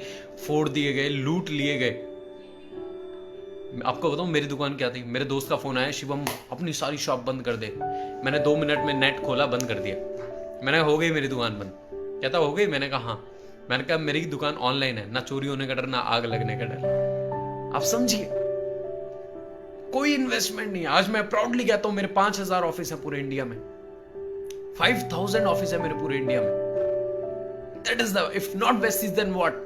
फोड़ दिए गए, लूट लिए गए। आपको बताऊं मेरी दुकान क्या थी, मेरे दोस्त का फोन आया, शिवम अपनी सारी शॉप बंद कर दे। मैंने 2 मिनट में नेट खोला, बंद कर दिया। मैंने हो गई मेरी दुकान बंद। कहता हो गई, मैंने कहा हाँ। मैंने कहा मेरी दुकान ऑनलाइन है, ना चोरी होने का डर, ना आग लगने का डर। आप समझिए, कोई इन्वेस्टमेंट नहीं। आज मैं प्राउडली कहता हूं मेरे 5000 ऑफिस है पूरे इंडिया में, 5000 ऑफिस है मेरे पूरे इंडिया में। That is the, if not Vestige then what,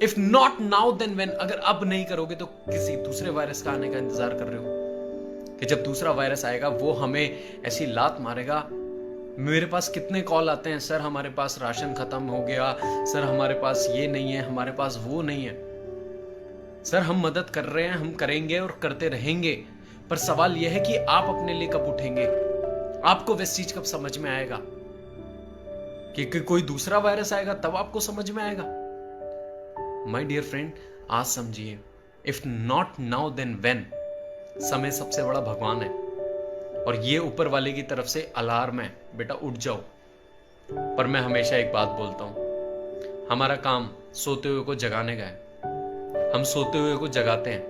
if not now then when. अगर अब नहीं करोगे तो किसी दूसरे वायरस का आने का इंतजार कर रहे हो कि जब दूसरा वायरस आएगा वो हमें ऐसी लात मारेगा। मेरे पास कितने कॉल आते हैं, सर हमारे पास राशन खत्म हो गया, सर हमारे पास ये नहीं है, हमारे पास वो नहीं है। सर हम मदद कर रहे हैं, हम करेंगे और करते रहेंगे, पर सवाल यह है कि आप अपने लिए कब उठेंगे। आपको वेस्टीज कब समझ में आएगा कि कोई दूसरा वायरस आएगा, तब आपको समझ में आएगा। माय डियर फ्रेंड, आज समझिए, if not now then when. समय सबसे बड़ा भगवान है और ये ऊपर वाले की तरफ से अलार्म है, बेटा उठ जाओ। पर मैं हमेशा एक बात बोलता हूं, हमारा काम सोते हुए को जगाने का है। हम सोते हुए को जगाते हैं,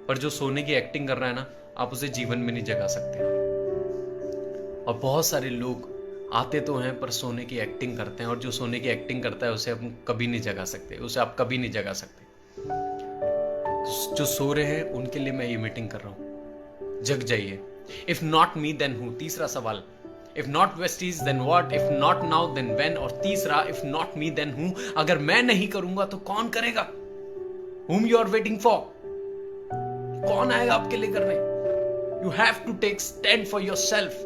पर जो सोने की एक्टिंग कर रहा है ना, आप उसे जीवन में नहीं जगा सकते। और बहुत सारे लोग आते तो हैं पर सोने की एक्टिंग करते हैं, और जो सोने की एक्टिंग करता है उसे हम कभी नहीं जगा सकते, उसे आप कभी नहीं जगा सकते। जो सो रहे हैं उनके लिए मैं ये मीटिंग कर रहा हूं, जग जाइए। If not me then who. तीसरा सवाल, if not Vestige then what, if not now then when. और तीसरा, if not me then who. अगर मैं नहीं करूंगा तो कौन करेगा। whom you are waiting for, कौन आएगा आपके लिए करने। you have to take stand for yourself।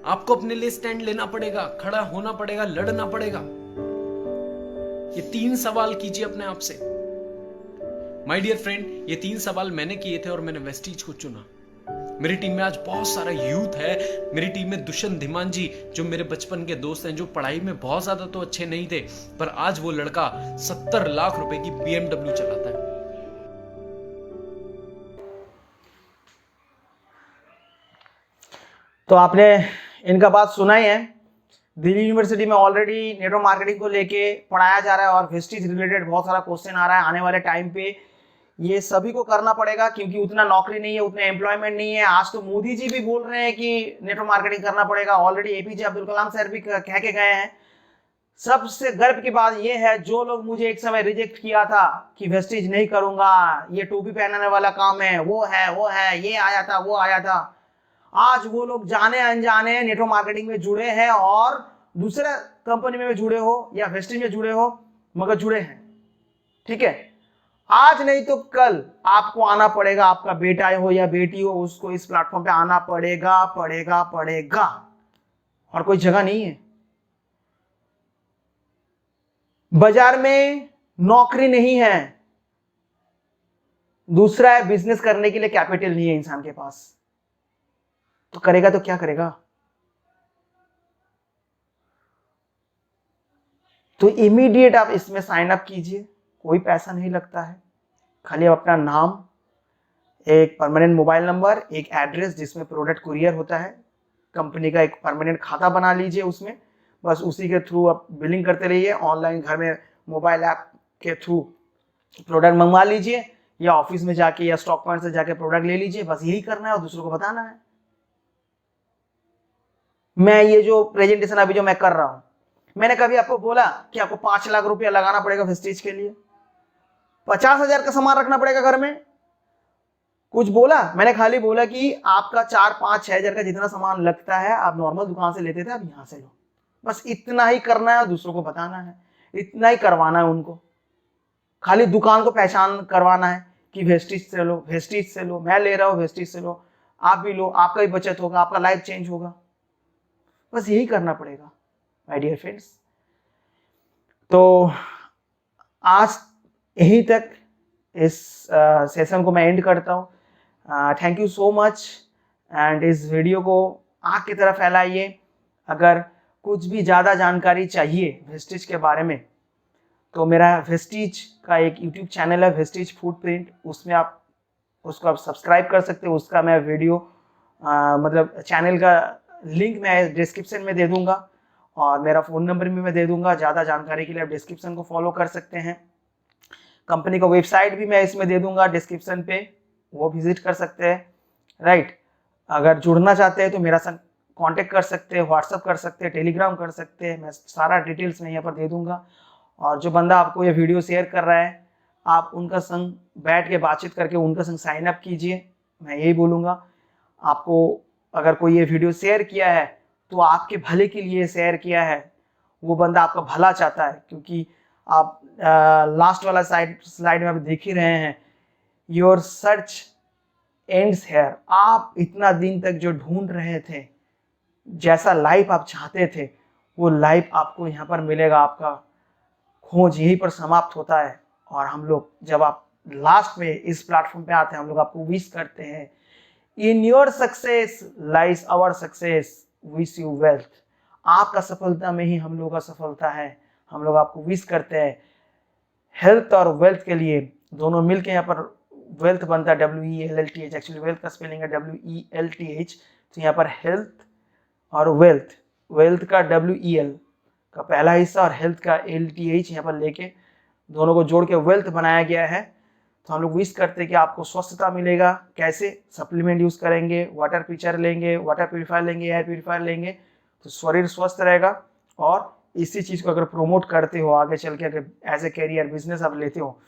आपको अपने लिए स्टैंड लेना पड़ेगा, खड़ा होना पड़ेगा, लड़ना पड़ेगा। ये 3 सवाल कीजिए अपने आप से। माय डियर फ्रेंड, ये 3 सवाल मैंने किए थे और मैंने वेस्टीज को चुना। मेरी टीम में आज बहुत सारा यूथ है। मेरी टीम में दुष्यंत धीमान जी, जो मेरे बचपन के दोस्त हैं, जो पढ़ाई में बहुत ज्यादा तो अच्छे नहीं थे, पर आज वो लड़का 70 लाख रुपए की BMW चलाता है। तो आपने इनका बात सुना ही है। दिल्ली यूनिवर्सिटी में ऑलरेडी नेटवर्क मार्केटिंग को लेके पढ़ाया जा रहा है और वेस्टीज रिलेटेड बहुत सारा क्वेश्चन आ रहा है। आने वाले टाइम पे ये सभी को करना पड़ेगा, क्योंकि उतना नौकरी नहीं है, उतना एम्प्लॉयमेंट नहीं है। आज तो मोदी जी भी बोल रहे हैं कि नेटवर्क मार्केटिंग करना पड़ेगा। Already APJ Abdul Kalam sir भी कह के गए हैं। सबसे गर्व की बात यह है, जो लोग मुझे एक समय रिजेक्ट किया था कि वेस्टीज नहीं करूंगा, ये टोपी पहनाने वाला काम है, वो है, ये आया था, वो आया था, आज वो लोग जाने अनजाने नेटवर्क मार्केटिंग में जुड़े हैं और दूसरे कंपनी में जुड़े हो या वेस्टीज में जुड़े हो, मगर जुड़े हैं। ठीक है, आज नहीं तो कल आपको आना पड़ेगा। आपका बेटा हो या बेटी हो, उसको इस प्लेटफॉर्म पे आना पड़ेगा, पड़ेगा, पड़ेगा, और कोई जगह नहीं है। बाजार में नौकरी नहीं है, दूसरा है बिजनेस करने के लिए कैपिटल नहीं है इंसान के पास, तो करेगा तो क्या करेगा। तो इमीडिएट आप इसमें साइन अप कीजिए, कोई पैसा नहीं लगता है, खाली आप अपना नाम, एक परमानेंट मोबाइल नंबर, एक एड्रेस जिसमें प्रोडक्ट कुरियर होता है, कंपनी का एक परमानेंट खाता बना लीजिए उसमें, बस उसी के थ्रू आप बिलिंग करते रहिए। ऑनलाइन घर में मोबाइल ऐप के थ्रू प्रोडक्ट मंगवा लीजिए, या ऑफिस में जाके या स्टॉक पॉइंट से जाके प्रोडक्ट ले लीजिए, बस यही करना है और दूसरों को बताना है। मैं ये जो प्रेजेंटेशन अभी जो मैं कर रहा हूं, मैंने कभी आपको बोला कि आपको 5 लाख रुपया लगाना पड़ेगा वेस्टीज के लिए, 50,000 का सामान रखना पड़ेगा घर में, कुछ बोला? मैंने खाली बोला कि आपका 4, 5, 6 हजार का जितना सामान लगता है आप नॉर्मल दुकान से लेते थे, आप यहां से लो, बस इतना ही करना है और दूसरों को बताना है, इतना ही करवाना है उनको, खाली दुकान को पहचान करवाना है कि वेस्टीज से लो, वेस्टीज से लो, मैं ले रहा हूँ वेस्टीज से लो, आप भी लो, आपका भी बचत होगा, आपका लाइफ चेंज होगा, बस यही करना पड़ेगा माय डियर फ्रेंड्स। तो आज यहीं तक इस सेशन को मैं एंड करता हूँ। Thank you so much, and इस वीडियो को आग की तरह फैलाइए। अगर कुछ भी ज़्यादा जानकारी चाहिए वेस्टीज के बारे में तो मेरा वेस्टीज का एक यूट्यूब चैनल है, वेस्टीज फुटप्रिंट, उसमें आप उसको आप सब्सक्राइब कर सकते हो। उसका मैं वीडियो मतलब चैनल का लिंक मैं डिस्क्रिप्शन में दे दूंगा और मेरा फ़ोन नंबर भी मैं दे दूंगा। ज़्यादा जानकारी के लिए आप डिस्क्रिप्शन को फॉलो कर सकते हैं। कंपनी का वेबसाइट भी मैं इसमें दे दूंगा डिस्क्रिप्शन पे, वो विजिट कर सकते हैं, राइट। अगर जुड़ना चाहते हैं तो मेरा संग कांटेक्ट कर सकते हैं, व्हाट्सअप कर सकते हैं, टेलीग्राम कर सकते हैं, मैं सारा डिटेल्स मैं यहाँ पर दे दूंगा। और जो बंदा आपको ये वीडियो शेयर कर रहा है, आप उनका संग बैठ के बातचीत करके उनका संग साइन अप कीजिए। मैं यही बोलूँगा, आपको अगर कोई ये वीडियो शेयर किया है तो आपके भले के लिए शेयर किया है, वो बंदा आपका भला चाहता है, क्योंकि आप लास्ट वाला स्लाइड में आप देख ही रहे हैं, योर सर्च एंड्स हेयर। आप इतना दिन तक जो ढूंढ रहे थे, जैसा लाइफ आप चाहते थे, वो लाइफ आपको यहाँ पर मिलेगा। आपका खोज यहीं पर समाप्त होता है। और हम लोग जब आप लास्ट में इस प्लेटफॉर्म पे आते हैं, हम लोग आपको विश करते हैं, in your success lies our success, wish you wealth. आपका सफलता में ही हम लोगों का सफलता है। हम लोग आपको विश करते हैं हेल्थ और वेल्थ के लिए, दोनों मिलके यहाँ पर वेल्थ बनता है, WELLTH। एक्चुअली वेल्थ का स्पेलिंग है WELTH। तो यहाँ पर हेल्थ और वेल्थ, वेल्थ का WEL का पहला हिस्सा और हेल्थ का LTH यहाँ पर लेके दोनों को जोड़ के वेल्थ बनाया गया है। तो हम लोग विश करते हैं कि आपको स्वस्थता मिलेगा। कैसे? सप्लीमेंट यूज करेंगे, वाटर पिचर लेंगे, वाटर प्यूरिफायर लेंगे, एयर प्यूरिफायर लेंगे, तो शरीर स्वस्थ रहेगा। और इसी चीज़ को अगर प्रमोट करते हो आगे चल के, अगर एज ए कैरियर बिजनेस आप लेते हो,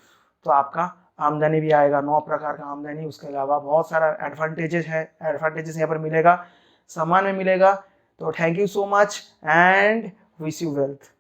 तो आपका आमदनी भी आएगा, 9 प्रकार का आमदनी। उसके अलावा बहुत सारा एडवांटेजेस यहाँ पर मिलेगा, सामान में मिलेगा। तो thank you so much and wish you wealth.